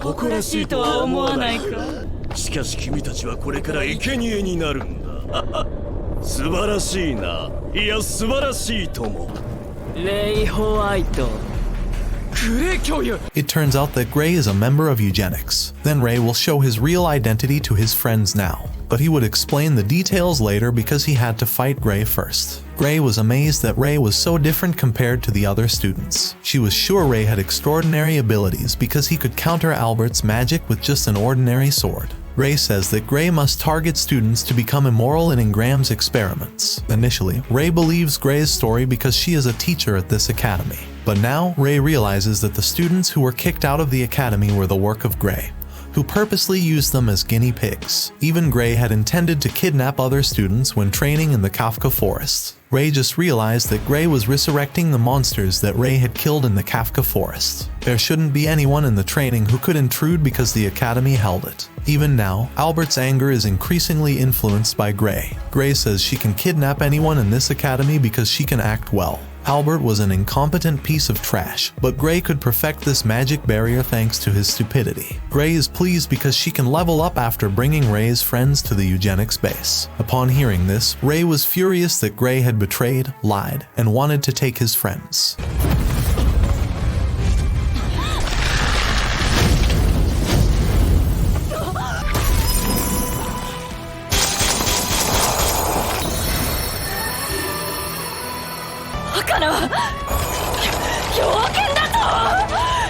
誇らしいとは思わないか。しかし君たちはこれから生贄になるんだ。素晴らしいな。いや素晴らしいとも。レイ・ホワイト。it turns out that Gray is a member of eugenics. Then Ray will show his real identity to his friends now, but he would explain the details later because he had to fight Gray first. Gray was amazed that Ray was so different compared to the other students. She was sure Ray had extraordinary abilities because he could counter Albert's magic with just an ordinary sword. Ray says that Gray must target students to become immoral in Ingram's experiments. Initially, Ray believes Gray's story because she is a teacher at this academy. But now, Ray realizes that the students who were kicked out of the academy were the work of Gray, who purposely used them as guinea pigs. Even Gray had intended to kidnap other students when training in the Kafka forest. Ray just realized that Gray was resurrecting the monsters that Ray had killed in the Kafka forest. There shouldn't be anyone in the training who could intrude because the academy held it. Even now, Albert's anger is increasingly influenced by Gray. Gray says she can kidnap anyone in this academy because she can act well. Albert was an incompetent piece of trash, but Gray could perfect this magic barrier thanks to his stupidity. Gray is pleased because she can level up after bringing Ray's friends to the eugenics base. Upon hearing this, Ray was furious that Gray had betrayed, lied, and wanted to take his friends.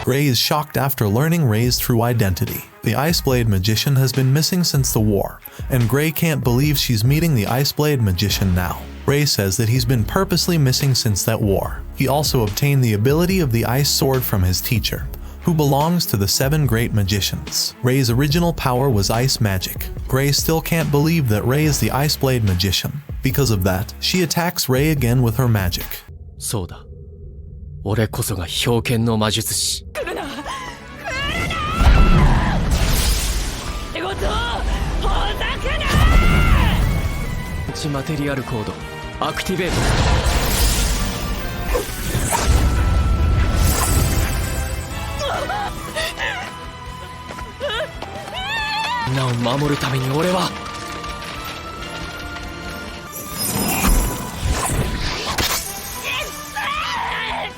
Gray is shocked after learning Ray's true identity. The Iceblade magician has been missing since the war, and Gray can't believe she's meeting the Iceblade magician now. Ray says that he's been purposely missing since that war. He also obtained the ability of the ice sword from his teacher, who belongs to the 7 great magicians. Ray's original power was ice magic. Gray still can't believe that Ray is the Iceblade magician. Because of that, she attacks Ray again with her magic. そうだ。俺こそが冰剣の魔術師。来るな。ってこと、ほざくな。アンチマテリアルコードアクティベート。みんなを守るために俺は。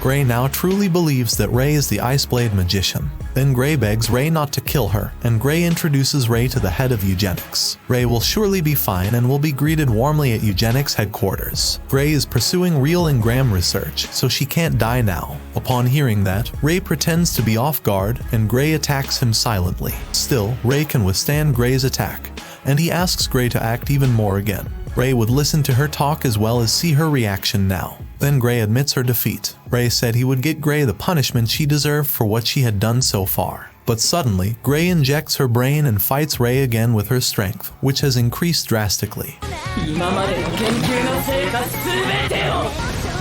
Gray now truly believes that Ray is the Ice Blade magician. Then Gray begs Ray not to kill her, and Gray introduces Ray to the head of eugenics. Ray will surely be fine and will be greeted warmly at eugenics headquarters. Gray is pursuing real engram research, so she can't die now. Upon hearing that, Ray pretends to be off guard, and Gray attacks him silently. Still, Ray can withstand Gray's attack, and he asks Gray to act even more again. Ray would listen to her talk as well as see her reaction now. Then Gray admits her defeat. Ray said he would get Gray the punishment she deserved for what she had done so far. But suddenly, Gray injects her brain and fights Ray again with her strength, which has increased drastically. 今までの研究の成果全てを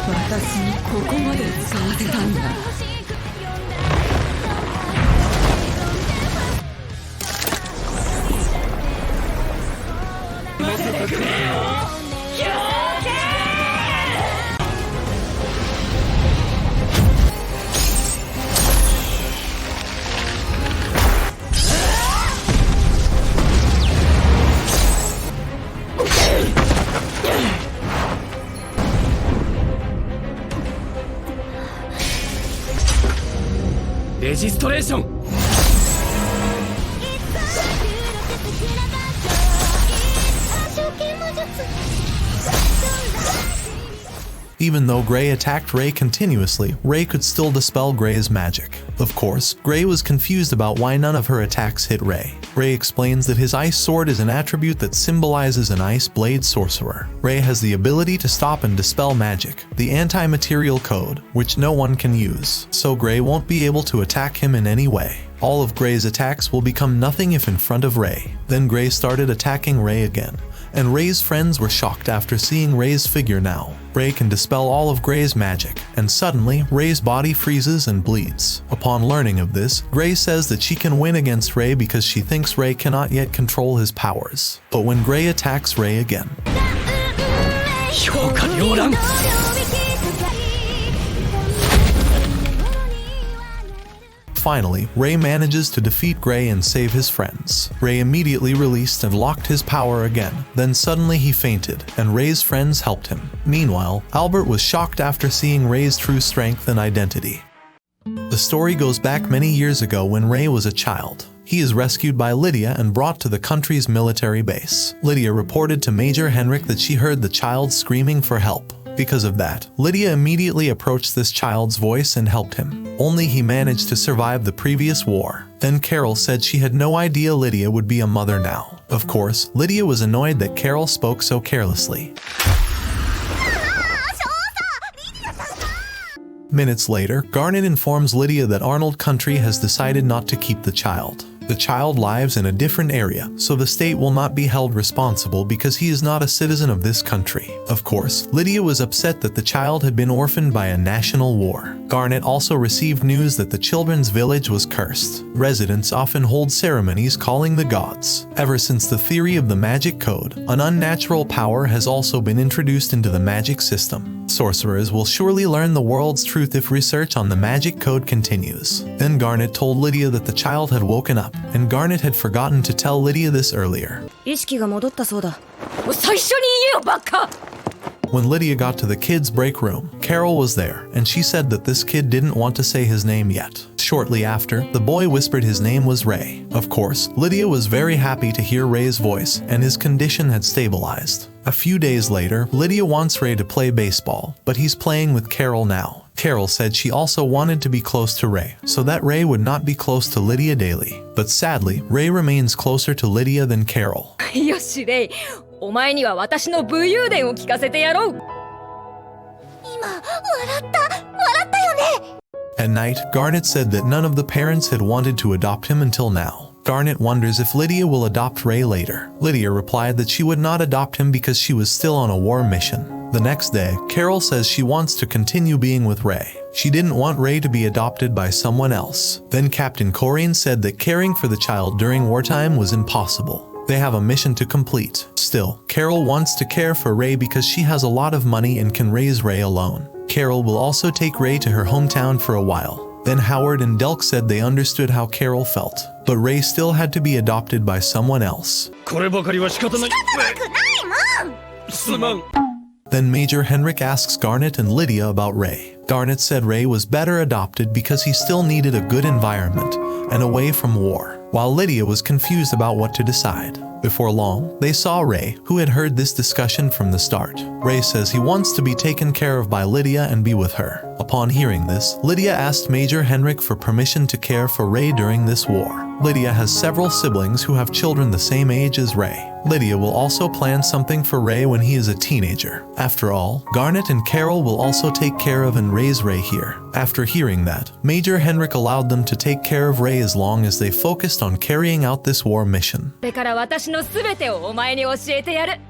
私にここまで使わせたんだ。見せてくれよ。レジストレーション。 Even though Gray attacked Ray continuously, Ray could still dispel Gray's magic. Of course, Gray was confused about why none of her attacks hit Ray. Ray explains that his ice sword is an attribute that symbolizes an ice blade sorcerer. Ray has the ability to stop and dispel magic, the anti-material code, which no one can use, so Gray won't be able to attack him in any way. All of Gray's attacks will become nothing if in front of Ray. Then Gray started attacking Ray again, and Ray's friends were shocked after seeing Ray's figure now. Ray can dispel all of Gray's magic, and suddenly, Ray's body freezes and bleeds. Upon learning of this, Gray says that she can win against Ray because she thinks Ray cannot yet control his powers. But when Gray attacks Ray again, finally, Ray manages to defeat Gray and save his friends. Ray immediately released and locked his power again. Then suddenly he fainted, and Ray's friends helped him. Meanwhile, Albert was shocked after seeing Ray's true strength and identity. The story goes back many years ago when Ray was a child. He is rescued by Lydia and brought to the country's military base. Lydia reported to Major Henrik that she heard the child screaming for help. Because of that, Lydia immediately approached this child's voice and helped him. Only he managed to survive the previous war. Then Carol said she had no idea Lydia would be a mother now. Of course, Lydia was annoyed that Carol spoke so carelessly. Minutes later, Garnet informs Lydia that Arnold Country has decided not to keep the child. The child lives in a different area, so the state will not be held responsible because he is not a citizen of this country. Of course, Lydia was upset that the child had been orphaned by a national war. Garnet also received news that the children's village was cursed. Residents often hold ceremonies calling the gods. Ever since the theory of the magic code, an unnatural power has also been introduced into the magic system. Sorcerers will surely learn the world's truth if research on the magic code continues. Then Garnet told Lydia that the child had woken up, and Garnet had forgotten to tell Lydia this earlier. 意識が戻ったそうだ。最初に言えよ、バカ! When Lydia got to the kids' break room, Carol was there, and she said that this kid didn't want to say his name yet. Shortly after, the boy whispered his name was Ray. Of course, Lydia was very happy to hear Ray's voice, and his condition had stabilized. A few days later, Lydia wants Ray to play baseball, but he's playing with Carol now. Carol said she also wanted to be close to Ray, so that Ray would not be close to Lydia daily. But sadly, Ray remains closer to Lydia than Carol. よし、レイ。お前には私の武勇伝を聞かせてやろう。今、笑ったよね。 At night, Garnet said that none of the parents had wanted to adopt him until now. Garnet wonders if Lydia will adopt Ray later. Lydia replied that she would not adopt him because she was still on a war mission. The next day, Carol says she wants to continue being with Ray. She didn't want Ray to be adopted by someone else. Then Captain Corrine said that caring for the child during wartime was impossible. They have a mission to complete. Still, Carol wants to care for Ray because she has a lot of money and can raise Ray alone. Carol will also take Ray to her hometown for a while. Then Howard and Delk said they understood how Carol felt, but Ray still had to be adopted by someone else. Then Major Henrik asks Garnet and Lydia about Ray. Garnet said Ray was better adopted because he still needed a good environment and away from war, while Lydia was confused about what to decide. Before long, they saw Ray, who had heard this discussion from the start. Ray says he wants to be taken care of by Lydia and be with her. Upon hearing this, Lydia asked Major Henrik for permission to care for Ray during this war. Lydia has several siblings who have children the same age as Ray. Lydia will also plan something for Ray when he is a teenager. After all, Garnet and Carol will also take care of and raise Ray here. After hearing that, Major Henrik allowed them to take care of Ray as long as they focused on carrying out this war mission. これから私のすべてをお前に教えてやる。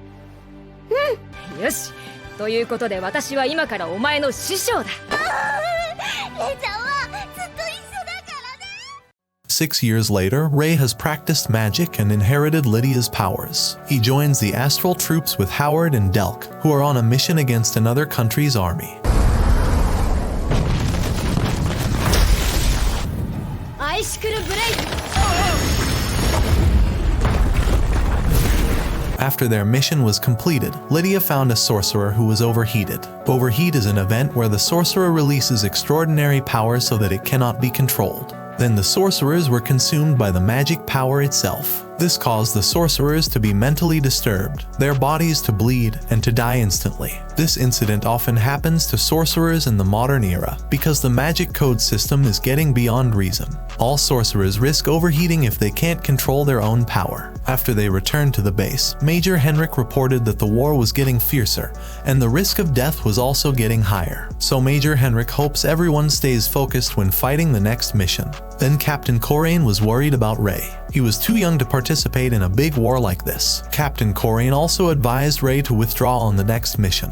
よし。ということで私は今からお前の師匠だ。レイちゃんはずっと一緒だからね。 6 years later, Ray has practiced magic and inherited Lydia's powers. He joins the astral troops with Howard and Delk, who are on a mission against another country's army. After their mission was completed, Lydia found a sorcerer who was overheated. Overheat is an event where the sorcerer releases extraordinary power so that it cannot be controlled. Then the sorcerers were consumed by the magic power itself. This caused the sorcerers to be mentally disturbed, their bodies to bleed, and to die instantly. This incident often happens to sorcerers in the modern era because the magic code system is getting beyond reason. All sorcerers risk overheating if they can't control their own power. After they returned to the base, Major Henrik reported that the war was getting fiercer, and the risk of death was also getting higher. So Major Henrik hopes everyone stays focused when fighting the next mission. Then Captain Corain was worried about Ray. He was too young to participate in a big war like this. Captain Corain also advised Ray to withdraw on the next mission,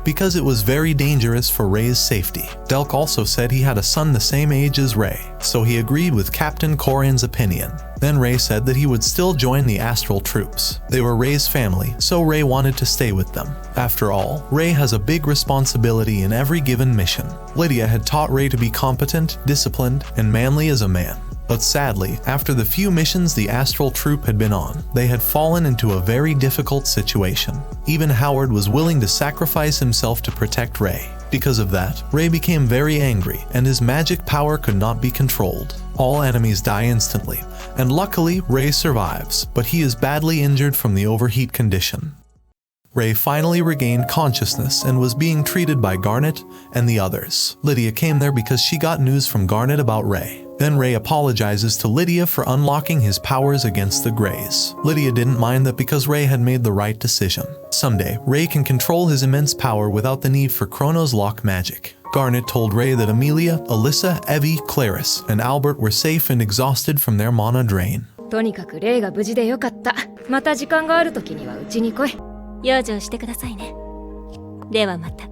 because it was very dangerous for Ray's safety. Delk also said he had a son the same age as Ray, so he agreed with Captain Corain's opinion. Then Ray said that he would still join the astral troops. They were Ray's family, so Ray wanted to stay with them. After all, Ray has a big responsibility in every given mission. Lydia had taught Ray to be competent, disciplined, and manly as a man. But sadly, after the few missions the astral troop had been on, they had fallen into a very difficult situation. Even Howard was willing to sacrifice himself to protect Ray. Because of that, Ray became very angry, and his magic power could not be controlled. All enemies die instantly, and luckily Ray survives, but he is badly injured from the overheat condition. Ray finally regained consciousness and was being treated by Garnet and the others. Lydia came there because she got news from Garnet about Ray. Then Ray apologizes to Lydia for unlocking his powers against the Greys. Lydia didn't mind that because Ray had made the right decision. Someday, Ray can control his immense power without the need for Chronos lock magic. Garnet told Ray that Amelia, Alyssa, Evie, Clarice, and Albert were safe and exhausted from their mana drain. とにかくレイが無事でよかった。また時間がある時にはうちに来い。養生してくださいね。ではまた。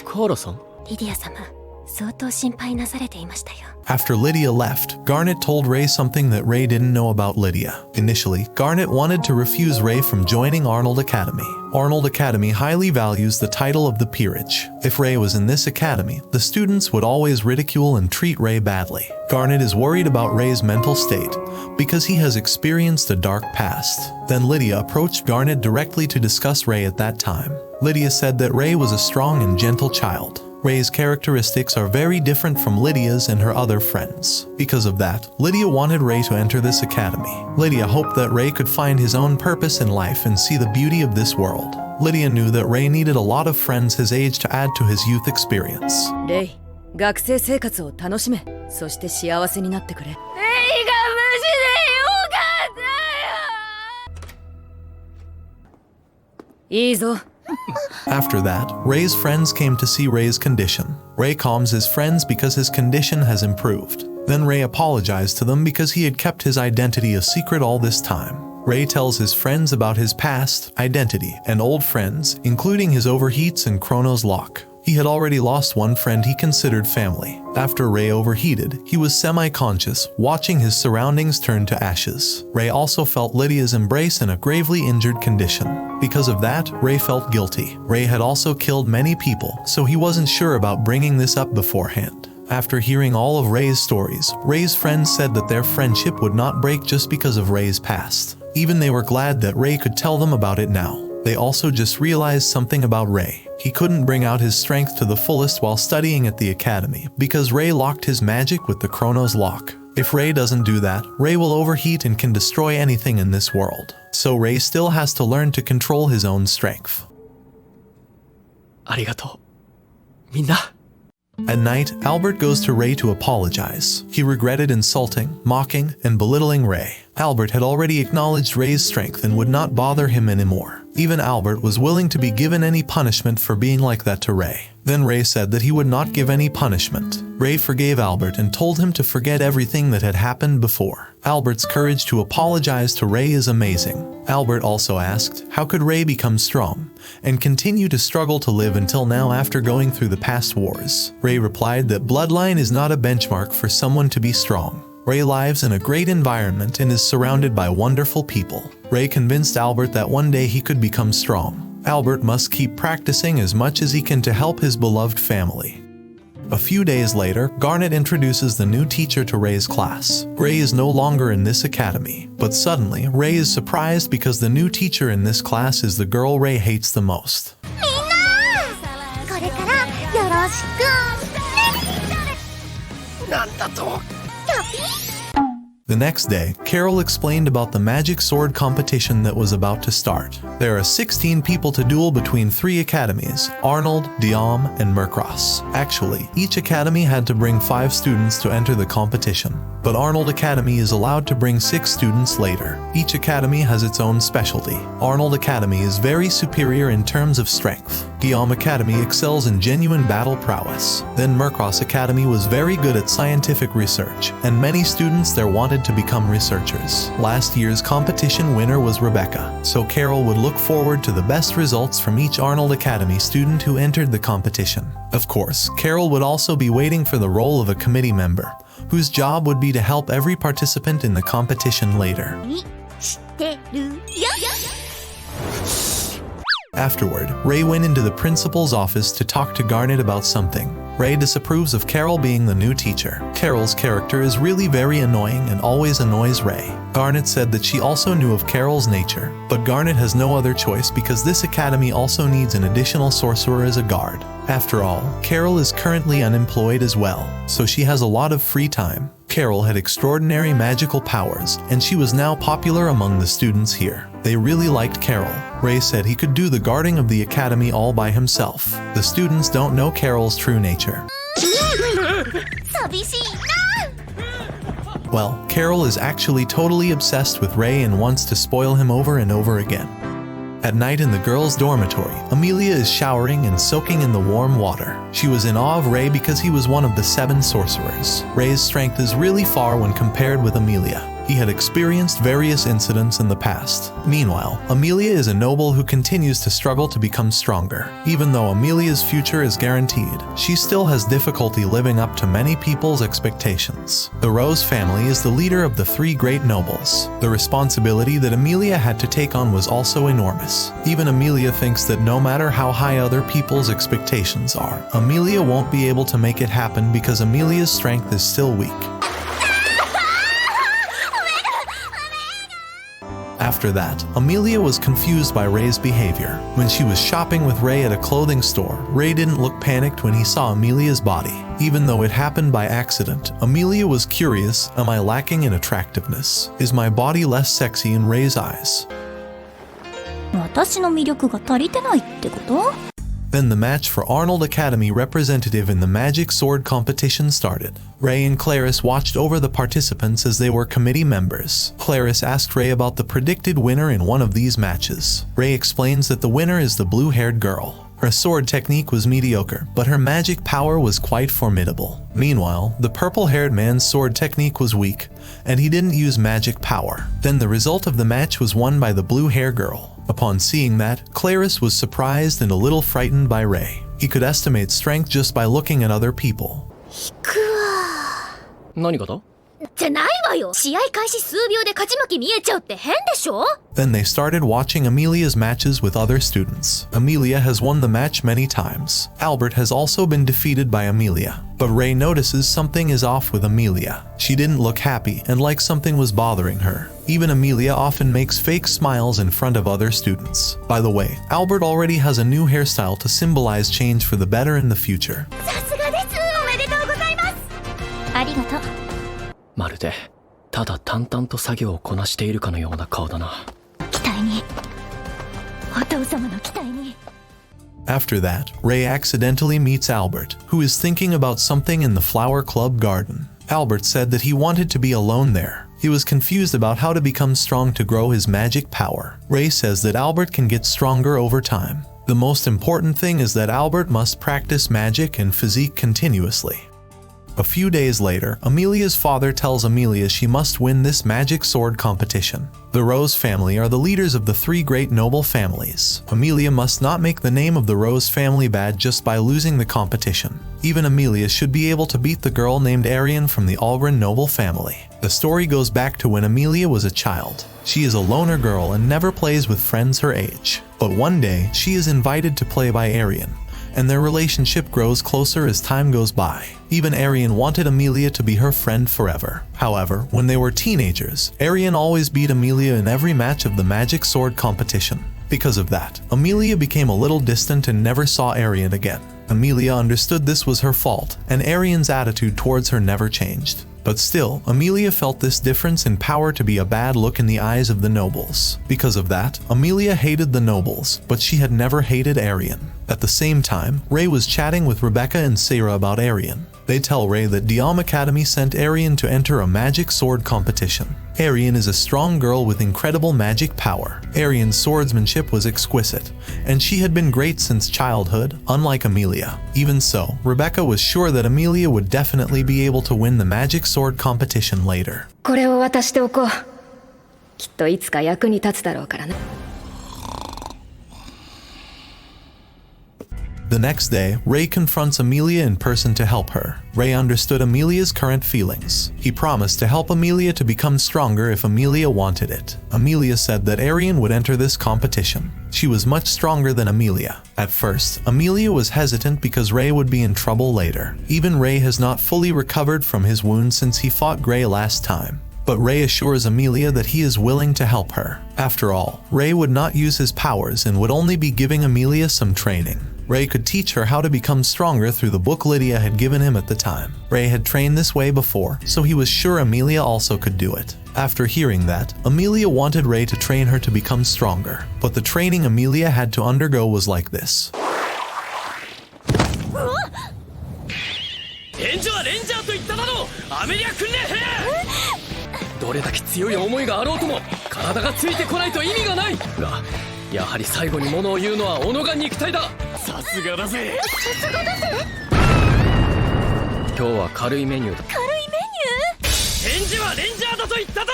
カーラさん？リディア様、相当心配なされていましたよ。After Lydia left, Garnet told Ray something that Ray didn't know about Lydia. Initially, Garnet wanted to refuse Ray from joining Arnold Academy. Arnold Academy highly values the title of the peerage. If Ray was in this academy, the students would always ridicule and treat Ray badly. Garnet is worried about Ray's mental state because he has experienced a dark past. Then Lydia approached Garnet directly to discuss Ray at that time. Lydia said that Ray was a strong and gentle child. Ray's characteristics are very different from Lydia's and her other friends. Because of that, Lydia wanted Ray to enter this academy. Lydia hoped that Ray could find his own purpose in life and see the beauty of this world. Lydia knew that Ray needed a lot of friends his age to add to his youth experience. レイ、学生生活を楽しめ。そして幸せになってくれ。レイが無事でよかったよ。いいぞ。After that, Ray's friends came to see Ray's condition. Ray calms his friends because his condition has improved. Then Ray apologized to them because he had kept his identity a secret all this time. Ray tells his friends about his past, identity, and old friends, including his overheats and Chronos lock. He had already lost one friend he considered family. After Ray overheated, he was semi-conscious, watching his surroundings turn to ashes. Ray also felt Lydia's embrace in a gravely injured condition. Because of that, Ray felt guilty. Ray had also killed many people, so he wasn't sure about bringing this up beforehand. After hearing all of Ray's stories, Ray's friends said that their friendship would not break just because of Ray's past. Even they were glad that Ray could tell them about it now. They also just realized something about Ray. He couldn't bring out his strength to the fullest while studying at the academy because Ray locked his magic with the Chronos lock. If Ray doesn't do that, Ray will overheat and can destroy anything in this world. So Ray still has to learn to control his own strength. ありがとう。みんな。 At night, Albert goes to Ray to apologize. He regretted insulting, mocking, and belittling Ray. Albert had already acknowledged Ray's strength and would not bother him anymore. Even Albert was willing to be given any punishment for being like that to Ray. Then Ray said that he would not give any punishment. Ray forgave Albert and told him to forget everything that had happened before. Albert's courage to apologize to Ray is amazing. Albert also asked, how could Ray become strong and continue to struggle to live until now after going through the past wars? Ray replied that bloodline is not a benchmark for someone to be strong. Ray lives in a great environment and is surrounded by wonderful people. Ray convinced Albert that one day he could become strong. Albert must keep practicing as much as he can to help his beloved family. A few days later, Garnet introduces the new teacher to Ray's class. Ray is no longer in this academy, but suddenly, Ray is surprised because the new teacher in this class is the girl Ray hates the most. みんなこれからよろしくなんだと The next day, Carol explained about the magic sword competition that was about to start. There are 16 people to duel between 3 academies, Arnold, Diam, and Mercross. Actually, each academy had to bring 5 students to enter the competition. But Arnold Academy is allowed to bring 6 students later. Each academy has its own specialty. Arnold Academy is very superior in terms of strength. Diam Academy excels in genuine battle prowess. Then Mercross Academy was very good at scientific research, and many students there wanted to become researchers. Last year's competition winner was Rebecca, so Carol would look forward to the best results from each Arnold Academy student who entered the competition. Of course, Carol would also be waiting for the role of a committee member, whose job would be to help every participant in the competition later. 知ってるよ Afterward, Ray went into the principal's office to talk to Garnet about something. Ray disapproves of Carol being the new teacher. Carol's character is really very annoying and always annoys Ray. Garnet said that she also knew of Carol's nature, but Garnet has no other choice because this academy also needs an additional sorcerer as a guard. After all, Carol is currently unemployed as well, so she has a lot of free time. Carol had extraordinary magical powers, and she was now popular among the students here. They really liked Carol. Ray said he could do the guarding of the academy all by himself. The students don't know Carol's true nature. 寂しいな Well, Carol is actually totally obsessed with Ray and wants to spoil him over and over again. At night in the girls' dormitory, Amelia is showering and soaking in the warm water. She was in awe of Ray because he was one of the 7 sorcerers. Ray's strength is really far when compared with Amelia. He had experienced various incidents in the past. Meanwhile, Amelia is a noble who continues to struggle to become stronger. Even though Amelia's future is guaranteed, she still has difficulty living up to many people's expectations. The Rose family is the leader of the 3 great nobles. The responsibility that Amelia had to take on was also enormous. Even Amelia thinks that no matter how high other people's expectations are, Amelia won't be able to make it happen because Amelia's strength is still weak. After that, Amelia was confused by Ray's behavior. When she was shopping with Ray at a clothing store, Ray didn't look panicked when he saw Amelia's body. Even though it happened by accident, Amelia was curious, am I lacking in attractiveness? Is my body less sexy in Ray's eyes? 私の魅力が足りてないってこと Then the match for Arnold Academy representative in the magic sword competition started. Ray and Clarice watched over the participants as they were committee members. Clarice asked Ray about the predicted winner in one of these matches. Ray explains that the winner is the blue-haired girl. Her sword technique was mediocre, but her magic power was quite formidable. Meanwhile, the purple-haired man's sword technique was weak, and he didn't use magic power. Then the result of the match was won by the blue-hair girl. Upon seeing that, Clarice was surprised and a little frightened by Ray. He could estimate strength just by looking at other people. 何がだじゃないわよ。試合開始数秒で勝ち負け見えちゃうって変でしょ。 Then they started watching Amelia's matches with other students. Amelia has won the match many times. Albert has also been defeated by Amelia. But Ray notices something is off with Amelia. She didn't look happy and like something was bothering her. Even Amelia often makes fake smiles in front of other students. By the way, Albert already has a new hairstyle to symbolize change for the better in the future. さすがです。おめでとうございます。ありがとう。まるでただ淡々と作業をこなしているかのような顔だな。期待に。お父様の期待に。 After that, Ray accidentally meets Albert, who is thinking about something in the flower club garden. Albert said that he wanted to be alone there. He was confused about how to become strong to grow his magic power. Ray says that Albert can get stronger over time. The most important thing is that Albert must practice magic and physique continuously. A few days later, Amelia's father tells Amelia she must win this magic sword competition. The Rose family are the leaders of the three great noble families. Amelia must not make the name of the Rose family bad just by losing the competition. Even Amelia should be able to beat the girl named Arian from the Algren noble family. The story goes back to when Amelia was a child. She is a loner girl and never plays with friends her age. But one day, she is invited to play by Arian, and their relationship grows closer as time goes by. Even Arian wanted Amelia to be her friend forever. However, when they were teenagers, Arian always beat Amelia in every match of the magic sword competition. Because of that, Amelia became a little distant and never saw Arian again. Amelia understood this was her fault, and Arian's attitude towards her never changed. But still, Amelia felt this difference in power to be a bad look in the eyes of the nobles. Because of that, Amelia hated the nobles, but she had never hated Arian. At the same time, Ray was chatting with Rebecca and Sarah about Arian. They tell Ray that Diam Academy sent Arian to enter a magic sword competition. Arian is a strong girl with incredible magic power. Arian's swordsmanship was exquisite, and she had been great since childhood, unlike Amelia. Even so, Rebecca was sure that Amelia would definitely be able to win the magic sword competition later. これを渡しておこう。きっといつか役に立つだろうからね。 The next day, Ray confronts Amelia in person to help her. Ray understood Amelia's current feelings. He promised to help Amelia to become stronger if Amelia wanted it. Amelia said that Arian would enter this competition. She was much stronger than Amelia. At first, Amelia was hesitant because Ray would be in trouble later. Even Ray has not fully recovered from his wound since he fought Gray last time. But Ray assures Amelia that he is willing to help her. After all, Ray would not use his powers and would only be giving Amelia some training. Ray could teach her how to become stronger through the book Lydia had given him at the time. Ray had trained this way before, so he was sure Amelia also could do it. After hearing that, Amelia wanted Ray to train her to become stronger. But the training Amelia had to undergo was like this. レンジャーと言っただろう。アメリア訓練兵。どれだけ強い思いがあろうとも体がついてこないと意味がないが、やはり最後に物を言うのは己が肉体だ。さすがだぜ。さすがだぜ。今日は軽いメニューだ。軽いメニュー？返事はレンジャーだと言っただろ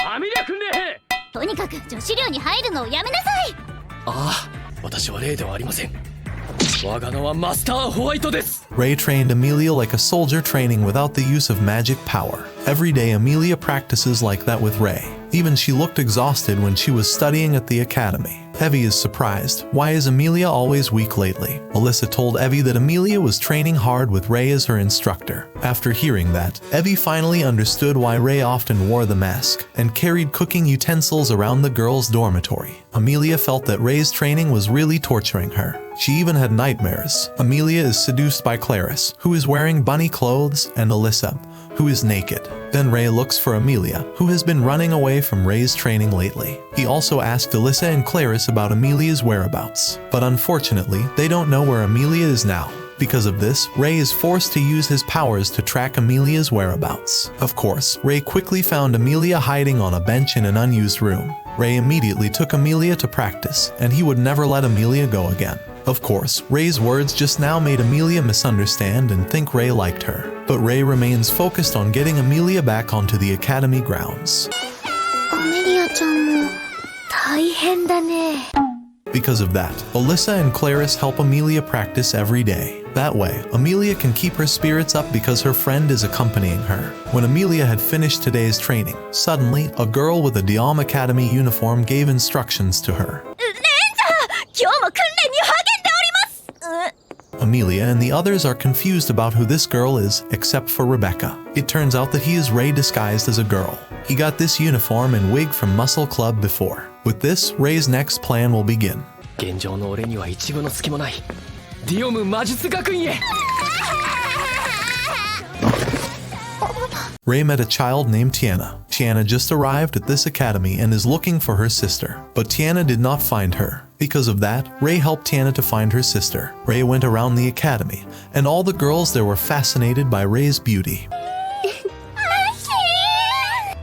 う。アメリア訓練兵。とにかく女子寮に入るのをやめなさい。ああ、私は例ではありません。我が名はマスターホワイトです。 Ray trained Amelia like a soldier training without the use of magic power. Every day Amelia practices like that with Ray. Even she looked exhausted when she was studying at the academy. Evie is surprised. Why is Amelia always weak lately? Alyssa told Evie that Amelia was training hard with Ray as her instructor. After hearing that, Evie finally understood why Ray often wore the mask and carried cooking utensils around the girls' dormitory. Amelia felt that Ray's training was really torturing her. She even had nightmares. Amelia is seduced by Clarice, who is wearing bunny clothes, and Alyssa, who is naked. Then Ray looks for Amelia, who has been running away from Ray's training lately. He also asked Alyssa and Clarice about Amelia's whereabouts, but unfortunately, they don't know where Amelia is now. Because of this, Ray is forced to use his powers to track Amelia's whereabouts. Of course, Ray quickly found Amelia hiding on a bench in an unused room. Ray immediately took Amelia to practice, and he would never let Amelia go again. Of course, Ray's words just now made Amelia misunderstand and think Ray liked her. But Ray remains focused on getting Amelia back onto the academy grounds. アメリアちゃんも大変だね。 Because of that, Alyssa and Clarice help Amelia practice every day. That way, Amelia can keep her spirits up because her friend is accompanying her. When Amelia had finished today's training, suddenly, a girl with a Diam Academy uniform gave instructions to her. Amelia and the others are confused about who this girl is, except for Rebecca. It turns out that he is Ray disguised as a girl. He got this uniform and wig from Muscle Club before. With this, Ray's next plan will begin. 現状の俺には一分の隙もない。ディオム魔術学院へ。Ray met a child named Tiana. Tiana just arrived at this academy and is looking for her sister. But Tiana did not find her. Because of that, Ray helped Tiana to find her sister. Ray went around the academy, and all the girls there were fascinated by Ray's beauty.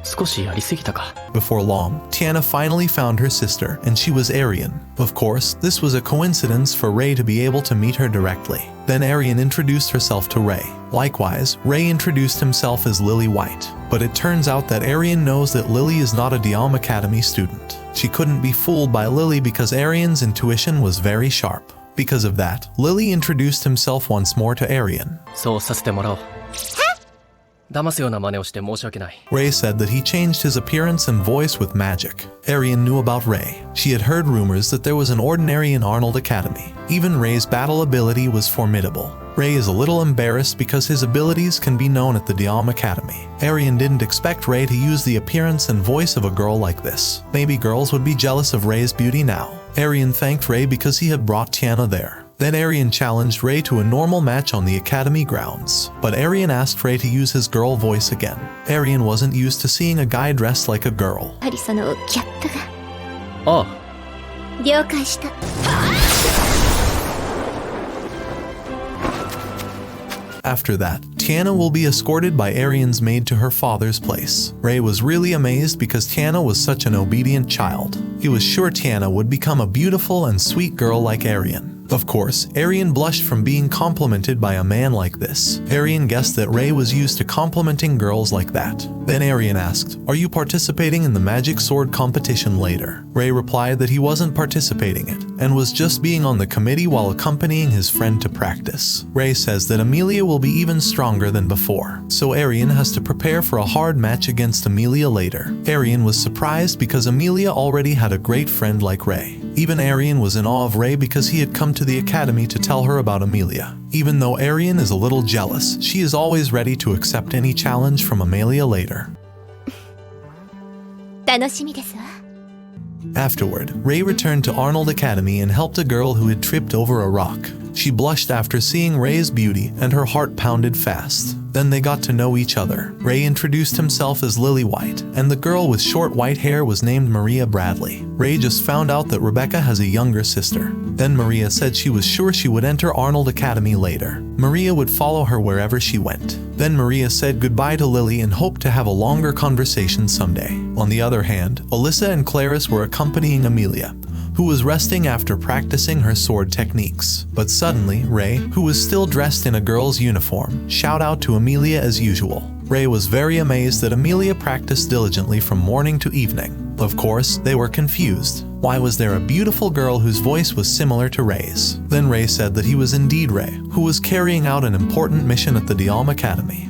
少しやりすぎたか。 Before long, Tiana finally found her sister, and she was Arian. Of course, this was a coincidence for Ray to be able to meet her directly. Then Arian introduced herself to Ray. Likewise, Ray introduced himself as Lily White. But it turns out that Arian knows that Lily is not a Diam Academy student. She couldn't be fooled by Lily because Arian's intuition was very sharp. Because of that, Lily introduced himself once more to Arian. そうさせてもらおう。騙すような真似をして申し訳ない。 Ray said that he changed his appearance and voice with magic. Arian knew about Ray. She had heard rumors that there was an ordinary in Arnold Academy. Even Ray's battle ability was formidable. Ray is a little embarrassed because his abilities can be known at the Diam Academy. Arian didn't expect Ray to use the appearance and voice of a girl like this. Maybe girls would be jealous of Ray's beauty now. Arian thanked Ray because he had brought Tiana there. Then Arian challenged Ray to a normal match on the academy grounds. But Arian asked Ray to use his girl voice again. Arian wasn't used to seeing a guy dressed like a girl. やはりそのキャップが。ああ。了解した。After that, Tiana will be escorted by Arian's maid to her father's place. Ray was really amazed because Tiana was such an obedient child. He was sure Tiana would become a beautiful and sweet girl like Arian. Of course, Arian blushed from being complimented by a man like this. Arian guessed that Ray was used to complimenting girls like that. Then Arian asked, "Are you participating in the magic sword competition later?" Ray replied that he wasn't participating it, and was just being on the committee while accompanying his friend to practice. Ray says that Amelia will be even stronger than before, so Arian has to prepare for a hard match against Amelia later. Arian was surprised because Amelia already had a great friend like Ray. Even Arian was in awe of Ray because he had come to the academy to tell her about Amelia. Even though Arian is a little jealous, she is always ready to accept any challenge from Amelia later. 楽しみですわ。 Afterward, Ray returned to Arnold Academy and helped a girl who had tripped over a rock. She blushed after seeing Ray's beauty, and her heart pounded fast. Then they got to know each other. Ray introduced himself as Lily White, and the girl with short white hair was named Maria Bradley. Ray just found out that Rebecca has a younger sister. Then Maria said she was sure she would enter Arnold Academy later. Maria would follow her wherever she went. Then Maria said goodbye to Lily and hoped to have a longer conversation someday. On the other hand, Alyssa and Clarice were accompanying Amelia, who was resting after practicing her sword techniques. But suddenly, Ray, who was still dressed in a girl's uniform, shouted out to Amelia as usual. Ray was very amazed that Amelia practiced diligently from morning to evening. Of course, they were confused. Why was there a beautiful girl whose voice was similar to Ray's? Then Ray said that he was indeed Ray, who was carrying out an important mission at the Diam Academy.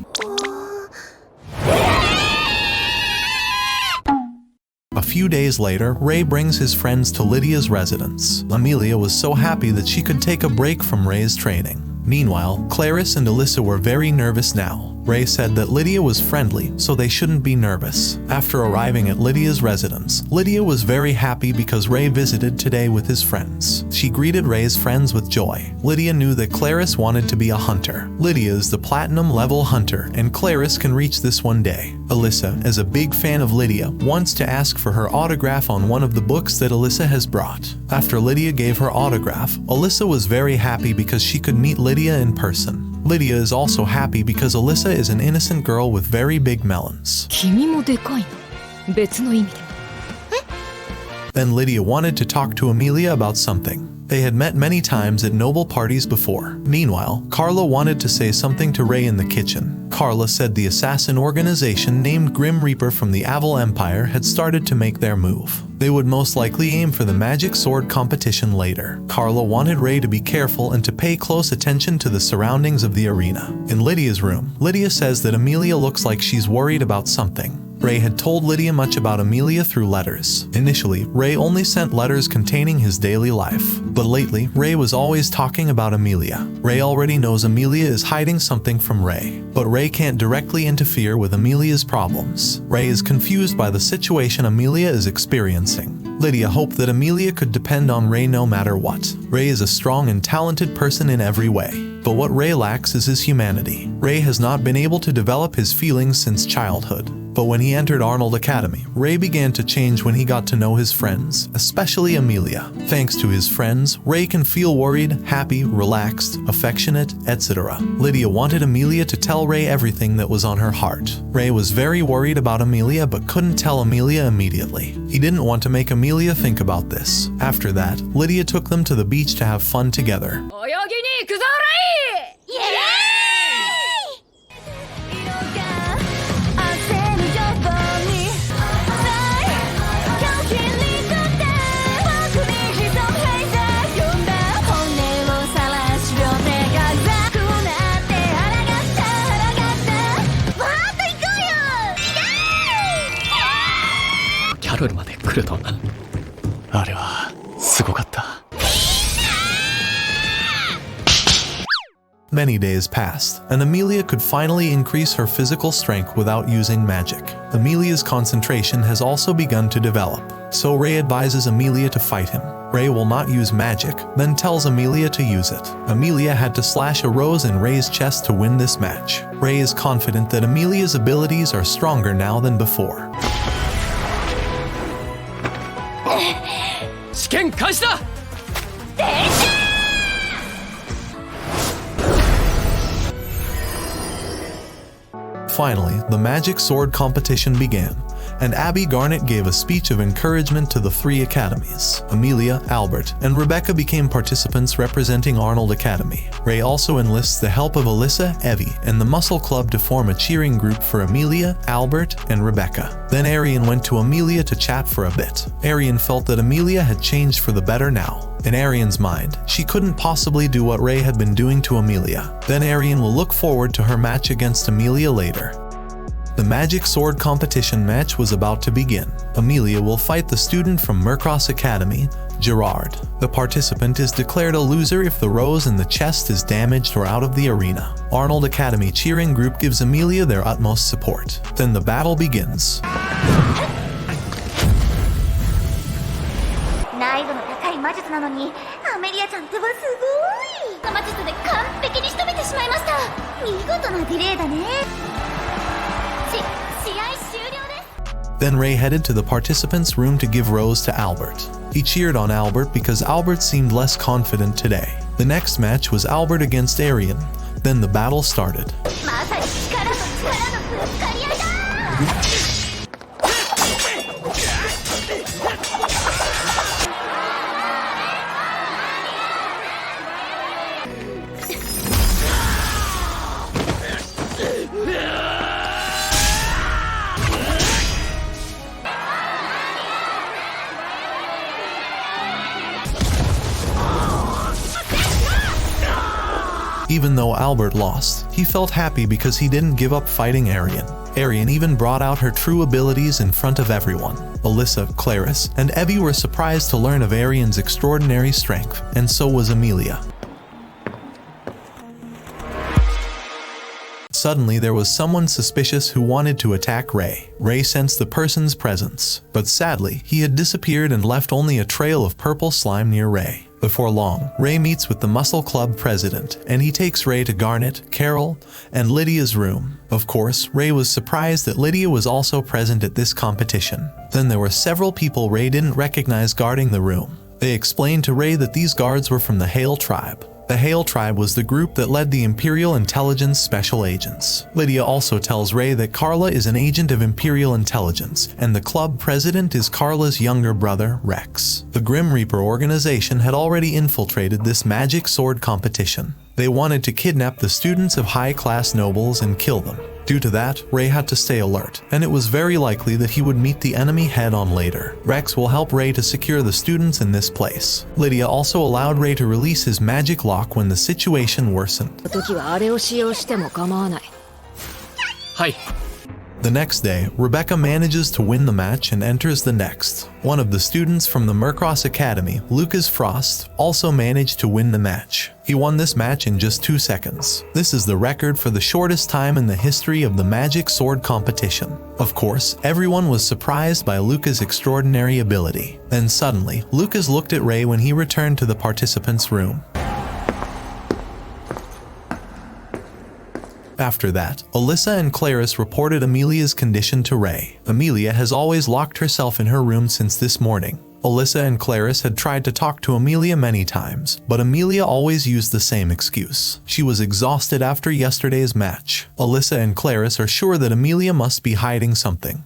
A few days later, Ray brings his friends to Lydia's residence. Amelia was so happy that she could take a break from Ray's training. Meanwhile, Clarice and Alyssa were very nervous now. Ray said that Lydia was friendly, so they shouldn't be nervous. After arriving at Lydia's residence, Lydia was very happy because Ray visited today with his friends. She greeted Ray's friends with joy. Lydia knew that Clarice wanted to be a hunter. Lydia is the platinum level hunter, and Clarice can reach this one day. Alyssa, as a big fan of Lydia, wants to ask for her autograph on one of the books that Alyssa has brought. After Lydia gave her autograph, Alyssa was very happy because she could meet Lydia in person. Lydia is also happy because Alyssa is an innocent girl with very big melons. 君もでかいの。別の意味で。Then Lydia wanted to talk to Amelia about something. They had met many times at noble parties before. Meanwhile, Carla wanted to say something to Ray in the kitchen. Carla said the assassin organization named Grim Reaper from the Aval Empire had started to make their move. They would most likely aim for the magic sword competition later. Carla wanted Ray to be careful and to pay close attention to the surroundings of the arena. In Lydia's room, Lydia says that Amelia looks like she's worried about something. Ray had told Lydia much about Amelia through letters. Initially, Ray only sent letters containing his daily life. But lately, Ray was always talking about Amelia. Ray already knows Amelia is hiding something from Ray. But Ray can't directly interfere with Amelia's problems. Ray is confused by the situation Amelia is experiencing. Lydia hoped that Amelia could depend on Ray no matter what. Ray is a strong and talented person in every way. But what Ray lacks is his humanity. Ray has not been able to develop his feelings since childhood. But when he entered Arnold Academy, Ray began to change when he got to know his friends, especially Amelia. Thanks to his friends, Ray can feel worried, happy, relaxed, affectionate, etc. Lydia wanted Amelia to tell Ray everything that was on her heart. Ray was very worried about Amelia but couldn't tell Amelia immediately. He didn't want to make Amelia think about this. After that, Lydia took them to the beach to have fun together. Many days passed, and Amelia could finally increase her physical strength without using magic. Amelia's concentration has also begun to develop, so Ray advises Amelia to fight him. Ray will not use magic, then tells Amelia to use it. Amelia had to slash a rose in Ray's chest to win this match. Ray is confident that Amelia's abilities are stronger now than before. 試験開始だ。 Finally, the magic sword competition began, and Abby Garnet gave a speech of encouragement to the three academies. Amelia, Albert, and Rebecca became participants representing Arnold Academy. Ray also enlists the help of Alyssa, Evie, and the Muscle Club to form a cheering group for Amelia, Albert, and Rebecca. Then Arian went to Amelia to chat for a bit. Arian felt that Amelia had changed for the better now. In Arian's mind, she couldn't possibly do what Ray had been doing to Amelia. Then Arian will look forward to her match against Amelia later. The magic sword competition match was about to begin. Amelia will fight the student from Mercross Academy, Gerard. The participant is declared a loser if the rose in the chest is damaged or out of the arena. Arnold Academy cheering group gives Amelia their utmost support. Then the battle begins. 難易度の高い魔術なのにアメリアちゃんってばすごい魔術で完璧に仕留めてしまいました。見事なディレイだね。試合終了です。 Then Ray headed to the participants' room to give rose to Albert. He cheered on Albert because Albert seemed less confident today. The next match was Albert against Arian. Then the battle started. まさに力と力のぶつかり合いだ。 Even though Albert lost, he felt happy because he didn't give up fighting Arian. Arian even brought out her true abilities in front of everyone. Alyssa, Clarice, and Evie were surprised to learn of Arian's extraordinary strength, and so was Amelia. Suddenly, there was someone suspicious who wanted to attack Ray. Ray sensed the person's presence, but sadly, he had disappeared and left only a trail of purple slime near Ray. Before long, Ray meets with the Muscle Club president, and he takes Ray to Garnet, Carol, and Lydia's room. Of course, Ray was surprised that Lydia was also present at this competition. Then there were several people Ray didn't recognize guarding the room. They explained to Ray that these guards were from the Hale tribe. The Hale tribe was the group that led the Imperial Intelligence Special Agents. Lydia also tells Ray that Carla is an agent of Imperial Intelligence, and the club president is Carla's younger brother, Rex. The Grim Reaper organization had already infiltrated this magic sword competition. They wanted to kidnap the students of high-class nobles and kill them. Due to that, Ray had to stay alert, and it was very likely that he would meet the enemy head-on later. Rex will help Ray to secure the students in this place. Lydia also allowed Ray to release his magic lock when the situation worsened. 時はあれを使用しても構わない。はい。 The next day, Rebecca manages to win the match and enters the next. One of the students from the Mercross Academy, Lucas Frost, also managed to win the match. He won this match in just 2 seconds. This is the record for the shortest time in the history of the Magic Sword competition. Of course, everyone was surprised by Lucas' extraordinary ability. Then suddenly, Lucas looked at Ray when he returned to the participants' room. After that, Alyssa and Clarice reported Amelia's condition to Ray. Amelia has always locked herself in her room since this morning. Alyssa and Clarice had tried to talk to Amelia many times, but Amelia always used the same excuse. She was exhausted after yesterday's match. Alyssa and Clarice are sure that Amelia must be hiding something.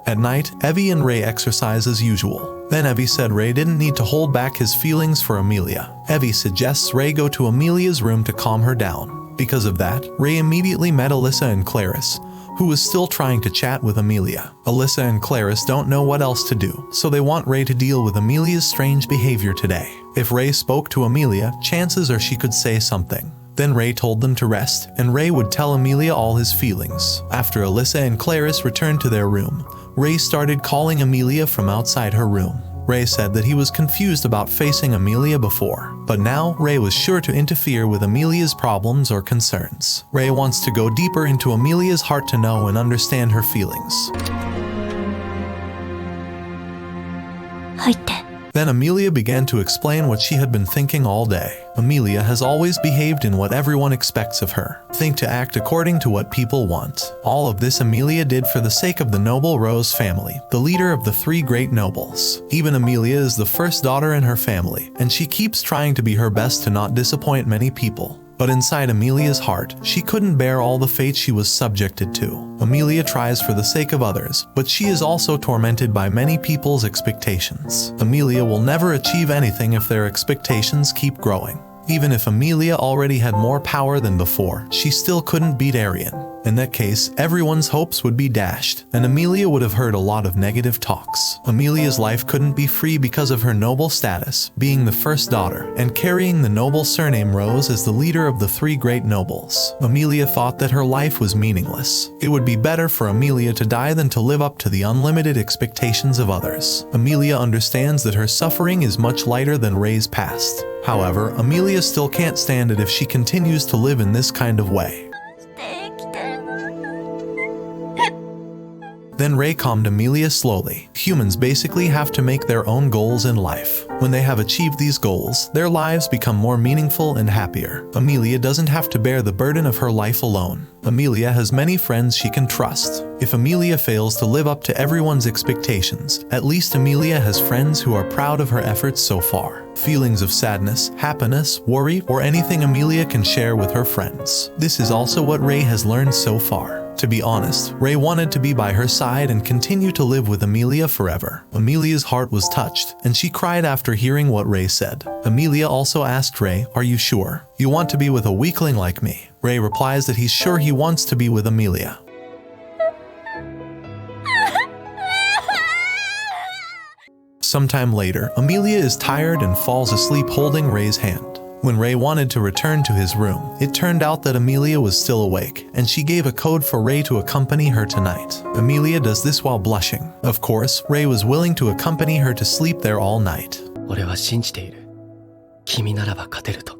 At night, Evie and Ray exercise as usual. Then Evie said Ray didn't need to hold back his feelings for Amelia. Evie suggests Ray go to Amelia's room to calm her down. Because of that, Ray immediately met Alyssa and Clarice, who was still trying to chat with Amelia. Alyssa and Clarice don't know what else to do, so they want Ray to deal with Amelia's strange behavior today. If Ray spoke to Amelia, chances are she could say something. Then Ray told them to rest, and Ray would tell Amelia all his feelings. After Alyssa and Clarice returned to their room, Ray started calling Amelia from outside her room. Ray said that he was confused about facing Amelia before, but now Ray was sure to interfere with Amelia's problems or concerns. Ray wants to go deeper into Amelia's heart to know and understand her feelings. 入って。 Then Amelia began to explain what she had been thinking all day. Amelia has always behaved in what everyone expects of her. Think to act according to what people want. All of this Amelia did for the sake of the noble Rose family, the leader of the 3 great nobles. Even Amelia is the first daughter in her family, and she keeps trying to be her best to not disappoint many people. But inside Amelia's heart, she couldn't bear all the fate she was subjected to. Amelia tries for the sake of others, but she is also tormented by many people's expectations. Amelia will never achieve anything if their expectations keep growing. Even if Amelia already had more power than before, she still couldn't beat Arian. In that case, everyone's hopes would be dashed, and Amelia would have heard a lot of negative talks. Amelia's life couldn't be free because of her noble status, being the first daughter, and carrying the noble surname Rose as the leader of the 3 great nobles. Amelia thought that her life was meaningless. It would be better for Amelia to die than to live up to the unlimited expectations of others. Amelia understands that her suffering is much lighter than Ray's past. However, Amelia still can't stand it if she continues to live in this kind of way. Then Ray calmed Amelia slowly. Humans basically have to make their own goals in life. When they have achieved these goals, their lives become more meaningful and happier. Amelia doesn't have to bear the burden of her life alone. Amelia has many friends she can trust. If Amelia fails to live up to everyone's expectations, at least Amelia has friends who are proud of her efforts so far. Feelings of sadness, happiness, worry, or anything Amelia can share with her friends. This is also what Ray has learned so far. To be honest, Ray wanted to be by her side and continue to live with Amelia forever. Amelia's heart was touched, and she cried after hearing what Ray said. Amelia also asked Ray, "Are you sure? You want to be with a weakling like me?" Ray replies that he's sure he wants to be with Amelia. Sometime later, Amelia is tired and falls asleep holding Ray's hand. When Ray wanted to return to his room, it turned out that Amelia was still awake, and she gave a code for Ray to accompany her tonight. Amelia does this while blushing. Of course, Ray was willing to accompany her to sleep there all night. 俺は信じている。君ならば勝てると。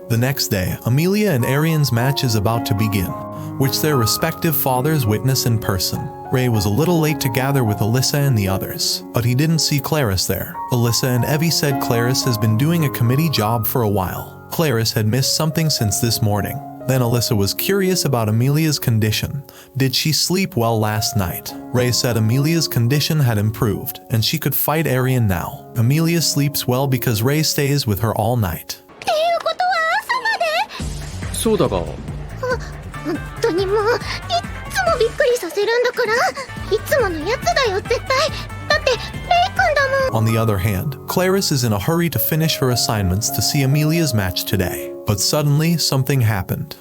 The next day, Amelia and Arian's match is about to begin, which their respective fathers witness in person. Ray was a little late to gather with Alyssa and the others, but he didn't see Clarice there. Alyssa and Evie said Clarice has been doing a committee job for a while. Clarice had missed something since this morning. Then Alyssa was curious about Amelia's condition. Did she sleep well last night? Ray said Amelia's condition had improved, and she could fight Arian now. Amelia sleeps well because Ray stays with her all night. そうだが。本当にもういっつもびっくりさせるんだから。いつものやつだよ絶対。だってってレイ君だもん。 On the other hand, Clarice is in a hurry to finish her assignments to see Amelia's match today. But suddenly, something happened.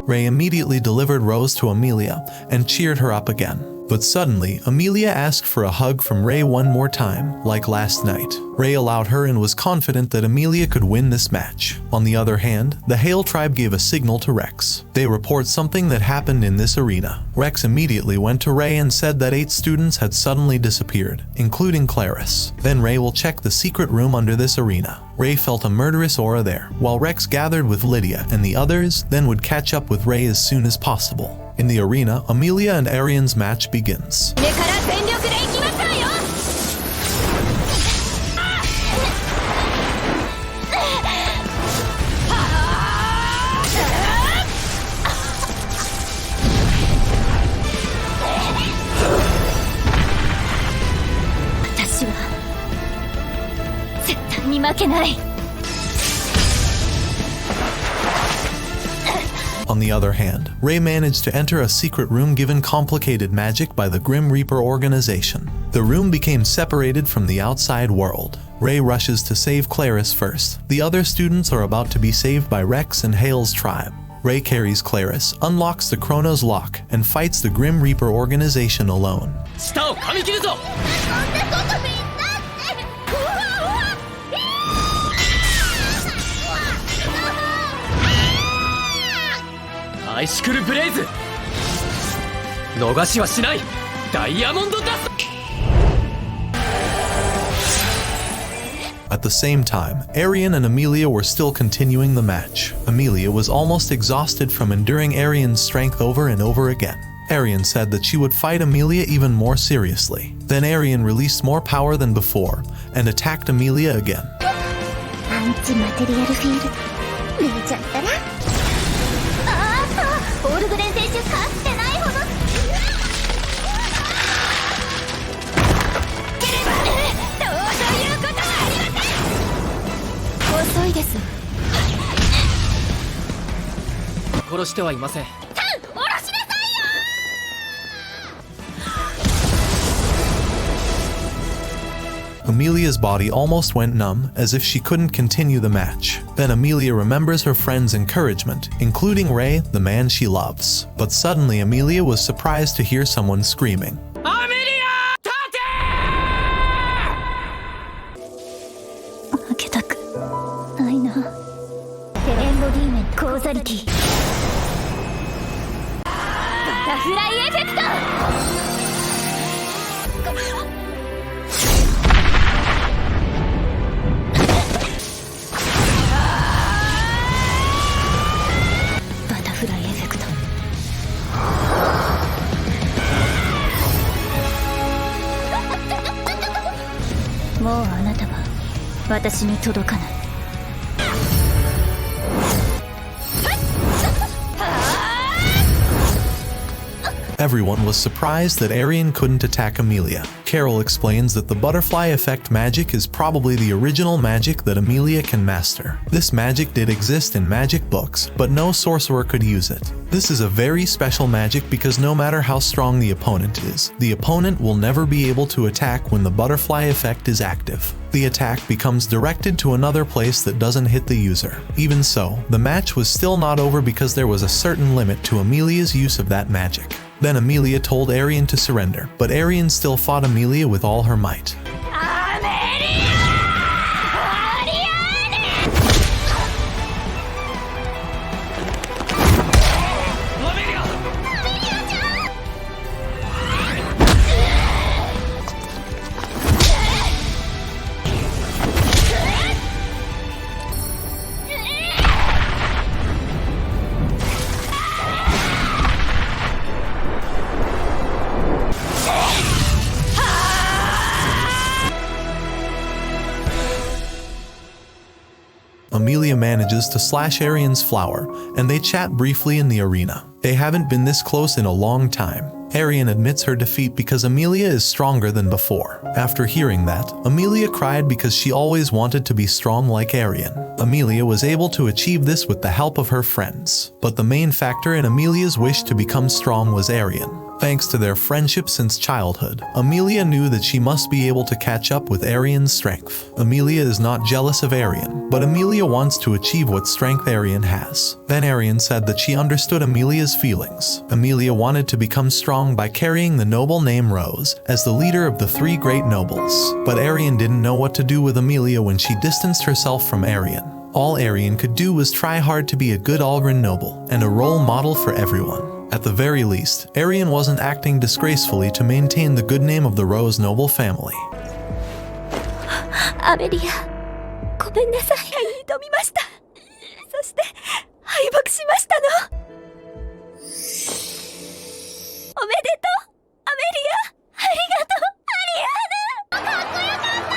Ray immediately delivered Rose to Amelia and cheered her up again. But suddenly, Amelia asked for a hug from Ray one more time, like last night. Ray allowed her and was confident that Amelia could win this match. On the other hand, the Hale tribe gave a signal to Rex. They report something that happened in this arena. Rex immediately went to Ray and said that 8 students had suddenly disappeared, including Clarice. Then Ray will check the secret room under this arena. Ray felt a murderous aura there, while Rex gathered with Lydia and the others, then would catch up with Ray as soon as possible. In the arena, Amelia and Arian's match begins. 目から全力でいきますわよ。私は絶対に負けない。 On the other hand, Ray managed to enter a secret room given complicated magic by the Grim Reaper organization. The room became separated from the outside world. Ray rushes to save Clarice first. The other students are about to be saved by Rex and Hale's tribe. Ray carries Clarice, unlocks the Chronos lock, and fights the Grim Reaper organization alone. 舌を噛み切るぞ。こんなことみんなって。うわうわ。アイシクルブレイズ逃しはしない。ダイヤモンドダスト。 At the same time, Arian and Amelia were still continuing the match. Amelia was almost exhausted from enduring Arian's strength over and over again. Arian said that she would fight Amelia even more seriously. Then Arian released more power than before and attacked Amelia again. アンチマテリアルフィールド見えちゃったな。オールグレン選手かつてないほど。ければそういうことはありません。遅いです。殺してはいません。下ろしなさいよ。 Amelia's body almost went numb, as if she couldn't continue the match. Then Amelia remembers her friend's encouragement, including Ray, the man she loves. But suddenly Amelia was surprised to hear someone screaming. アメリア立て。負けたくないな。エンボディーメントコーザリティ。バタフライエフェクト。 バタフライエフェクト。もうあなたは私に届かない。 Everyone was surprised that Arian couldn't attack Amelia. Carol explains that the butterfly effect magic is probably the original magic that Amelia can master. This magic did exist in magic books, but no sorcerer could use it. This is a very special magic because no matter how strong the opponent is, the opponent will never be able to attack when the butterfly effect is active. The attack becomes directed to another place that doesn't hit the user. Even so, the match was still not over because there was a certain limit to Amelia's use of that magic. Then Amelia told Arian to surrender, but Arian still fought Amelia with all her might. Amelia manages to slash Arian's flower, and they chat briefly in the arena. They haven't been this close in a long time. Arian admits her defeat because Amelia is stronger than before. After hearing that, Amelia cried because she always wanted to be strong like Arian. Amelia was able to achieve this with the help of her friends. But the main factor in Amelia's wish to become strong was Arian. Thanks to their friendship since childhood, Amelia knew that she must be able to catch up with Arian's strength. Amelia is not jealous of Arian, but Amelia wants to achieve what strength Arian has. Then Arian said that she understood Amelia's feelings. Amelia wanted to become strong by carrying the noble name Rose as the leader of the 3 great nobles. But Arian didn't know what to do with Amelia when she distanced herself from Arian. All Arian could do was try hard to be a good Algren noble and a role model for everyone. At the very least, Arian wasn't acting disgracefully to maintain the good name of the Rose noble family. アメリア、ごめんなさい。挑みました。そして敗北しましたの。おめでとう、アメリア。ありがとう、アリアーヌ。かっこよかっ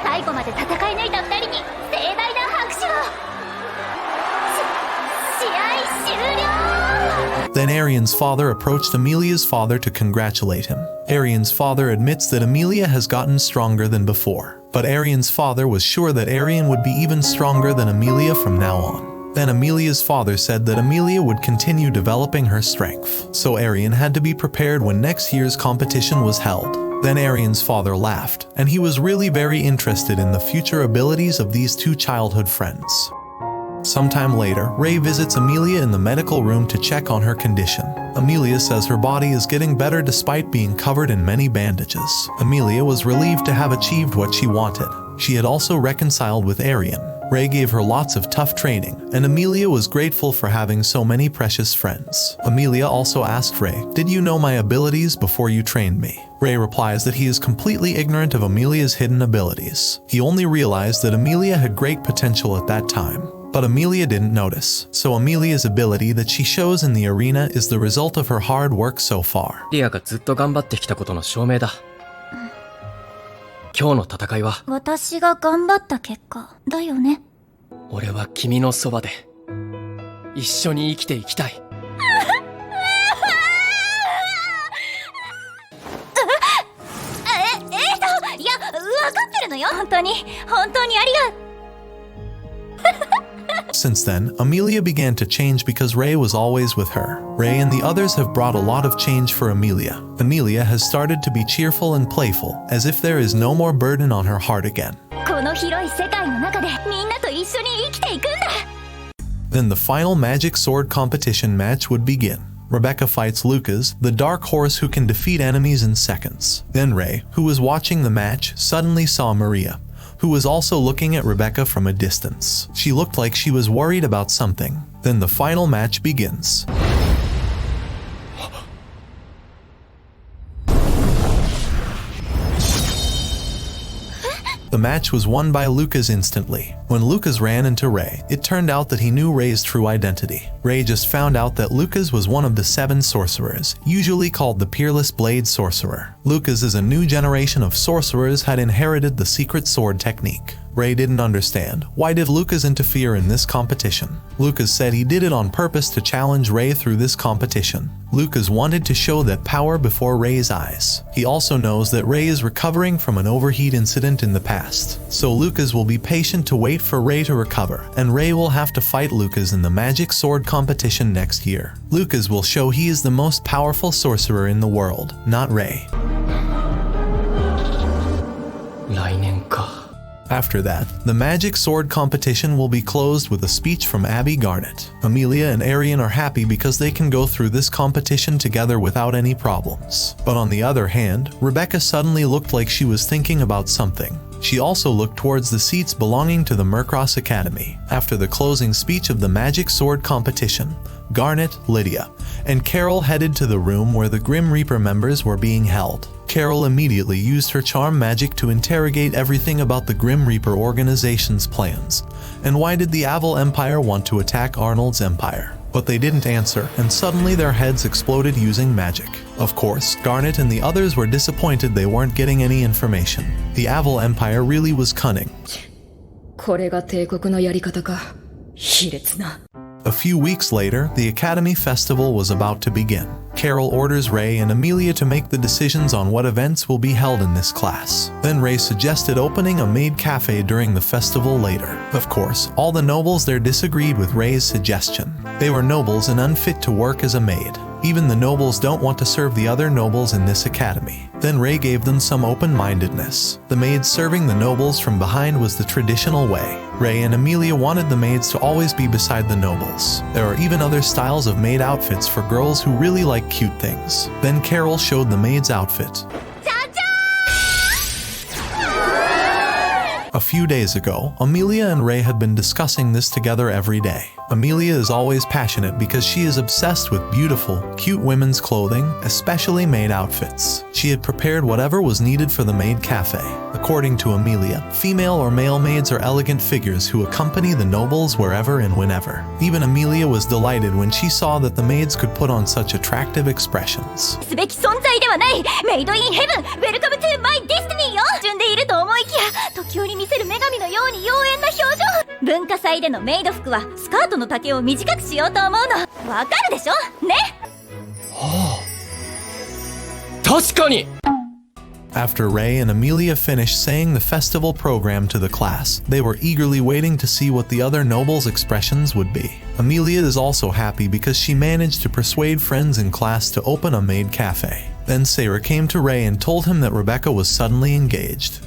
た。最後まで戦い抜いた2人に盛大な拍手を。試合終了。Then Arian's father approached Amelia's father to congratulate him. Arian's father admits that Amelia has gotten stronger than before, but Arian's father was sure that Arian would be even stronger than Amelia from now on. Then Amelia's father said that Amelia would continue developing her strength, so Arian had to be prepared when next year's competition was held. Then Arian's father laughed, and he was really very interested in the future abilities of these 2 childhood friends. Sometime later, Ray visits Amelia in the medical room to check on her condition. Amelia says her body is getting better despite being covered in many bandages. Amelia was relieved to have achieved what she wanted. She had also reconciled with Arian. Ray gave her lots of tough training, and Amelia was grateful for having so many precious friends. Amelia also asked Ray, "Did you know my abilities before you trained me?" Ray replies that he is completely ignorant of Amelia's hidden abilities. He only realized that Amelia had great potential at that time. But Amelia didn't notice, so Amelia's ability that she shows in the arena is the result of her hard work so far. リアがずっと頑張ってきたことの証明だ。今日の戦いは私が頑張った結果だよね。俺は君のそばで一緒に生きていきたい。いや、分かってるのよ。本当にありが。Since then, Amelia began to change because Ray was always with her. Ray and the others have brought a lot of change for Amelia. Amelia has started to be cheerful and playful, as if there is no more burden on her heart again. この広い世界の中でみんなと一緒に生きていくんだ。Then the final magic sword competition match would begin. Rebecca fights Lucas, the dark horse who can defeat enemies in seconds. Then Ray, who was watching the match, suddenly saw Maria, who was also looking at Rebecca from a distance. She looked like she was worried about something. Then the final match begins. The match was won by Lucas instantly. When Lucas ran into Ray, it turned out that he knew Ray's true identity. Ray just found out that Lucas was one of the 7 sorcerers, usually called the Peerless Blade Sorcerer. Lucas is a new generation of sorcerers had inherited the secret sword technique. Ray didn't understand. Why did Lucas interfere in this competition? Lucas said he did it on purpose to challenge Ray through this competition. Lucas wanted to show that power before Ray's eyes. He also knows that Ray is recovering from an overheat incident in the past. So Lucas will be patient to wait for Ray to recover, and Ray will have to fight Lucas in the magic sword competition next year. Lucas will show he is the most powerful sorcerer in the world, not Ray. 来年か。After that, the magic sword competition will be closed with a speech from Abby Garnet. Amelia and Arian are happy because they can go through this competition together without any problems. But on the other hand, Rebecca suddenly looked like she was thinking about something. She also looked towards the seats belonging to the Mercross Academy. After the closing speech of the magic sword competition, Garnet, Lydia, and Carol headed to the room where the Grim Reaper members were being held. Carol immediately used her charm magic to interrogate everything about the Grim Reaper organization's plans. And why did the Aval Empire want to attack Arnold's empire? But they didn't answer, and suddenly their heads exploded using magic. Of course, Garnet and the others were disappointed they weren't getting any information. The Aval Empire really was cunning. これが帝国のやり方か。卑劣な。A few weeks later, the Academy Festival was about to begin. Carol orders Ray and Amelia to make the decisions on what events will be held in this class. Then Ray suggested opening a maid cafe during the festival later. Of course, all the nobles there disagreed with Ray's suggestion. They were nobles and unfit to work as a maid. Even the nobles don't want to serve the other nobles in this academy. Then Ray gave them some open-mindedness. The maids serving the nobles from behind was the traditional way. Ray and Amelia wanted the maids to always be beside the nobles. There are even other styles of maid outfits for girls who really like cute things. Then Carol showed the maid's outfit. A few days ago, Amelia and Ray had been discussing this together every day. Amelia is always passionate because she is obsessed with beautiful, cute women's clothing, especially maid outfits. She had prepared whatever was needed for the maid cafe. According to Amelia, female or male maids are elegant figures who accompany the nobles wherever and whenever. Even Amelia was delighted when she saw that the maids could put on such attractive expressions. すべき存在ではないメイドインヘブンウェルカムトゥマイデスティニーよ順でいると思いきや時折見せる女神のように妖艶な表情文化祭でのメイド服はスカートの丈を短くしようと思うのわかるでしょね確かに After Ray and Amelia finished saying the festival program to the class, they were eagerly waiting to see what the other nobles' expressions would be. Amelia is also happy because she managed to persuade friends in class to open a maid cafe. Then Sarah came to Ray and told him that Rebecca was suddenly engaged.